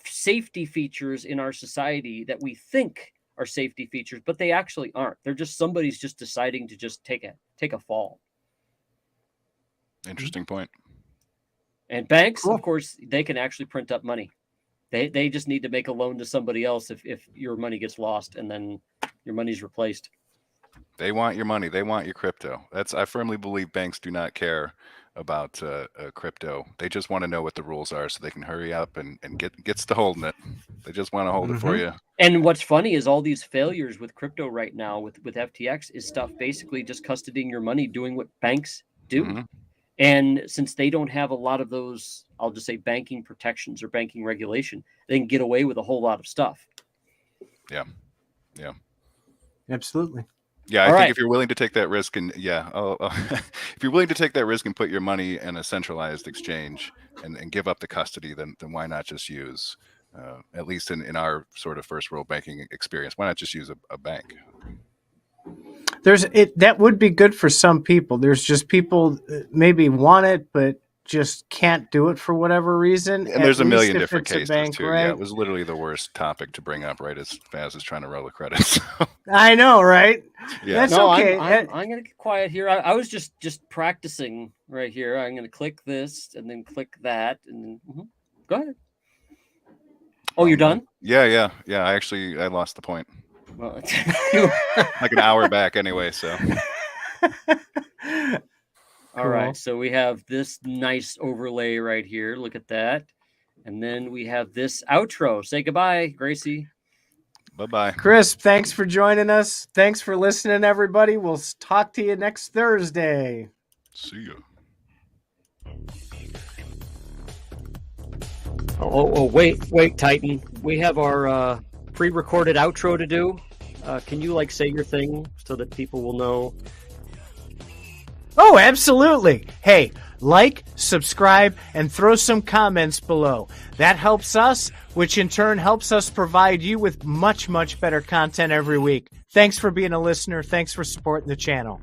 safety features in our society that we think are safety features, but they actually aren't. They're just somebody's just deciding to just take a fall. Interesting point. And banks, of course, they can actually print up money. They just need to make a loan to somebody else if your money gets lost and then your money's replaced. They want your money. They want your crypto. I firmly believe banks do not care about crypto. They just want to know what the rules are so they can hurry up and gets to holding it. They just want to hold it for you. And what's funny is all these failures with crypto right now with FTX is stuff basically just custodying your money, doing what banks do. And since they don't have a lot of those, I'll just say banking protections or banking regulation, they can get away with a whole lot of stuff. Yeah. Absolutely. Yeah, I think if you're willing to take that risk and if you're willing to take that risk and put your money in a centralized exchange and give up the custody, then why not just use, at least in our sort of first world banking experience, why not just use a bank? That would be good for some people. There's just people maybe want it, but just can't do it for whatever reason. And there's a million different cases too. Right? Yeah, it was literally the worst topic to bring up, right? As Faz is trying to roll the credits. I know, right? Yeah. That's okay. I'm going to get quiet here. I was just practicing right here. I'm going to click this and then click that. And then, go ahead. Oh, you're done? Yeah. I lost the point. Well, like an hour back anyway, so. All right, so we have this nice overlay right here. Look at that. And then we have this outro. Say goodbye, Gracie. Bye-bye. Chris, thanks for joining us. Thanks for listening, everybody. We'll talk to you next Thursday. See ya. Oh, wait, Titan. We have our pre-recorded outro to do. Can you say your thing so that people will know? Oh, absolutely. Hey, subscribe, and throw some comments below. That helps us, which in turn helps us provide you with much, much better content every week. Thanks for being a listener. Thanks for supporting the channel.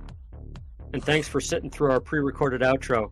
And thanks for sitting through our pre-recorded outro.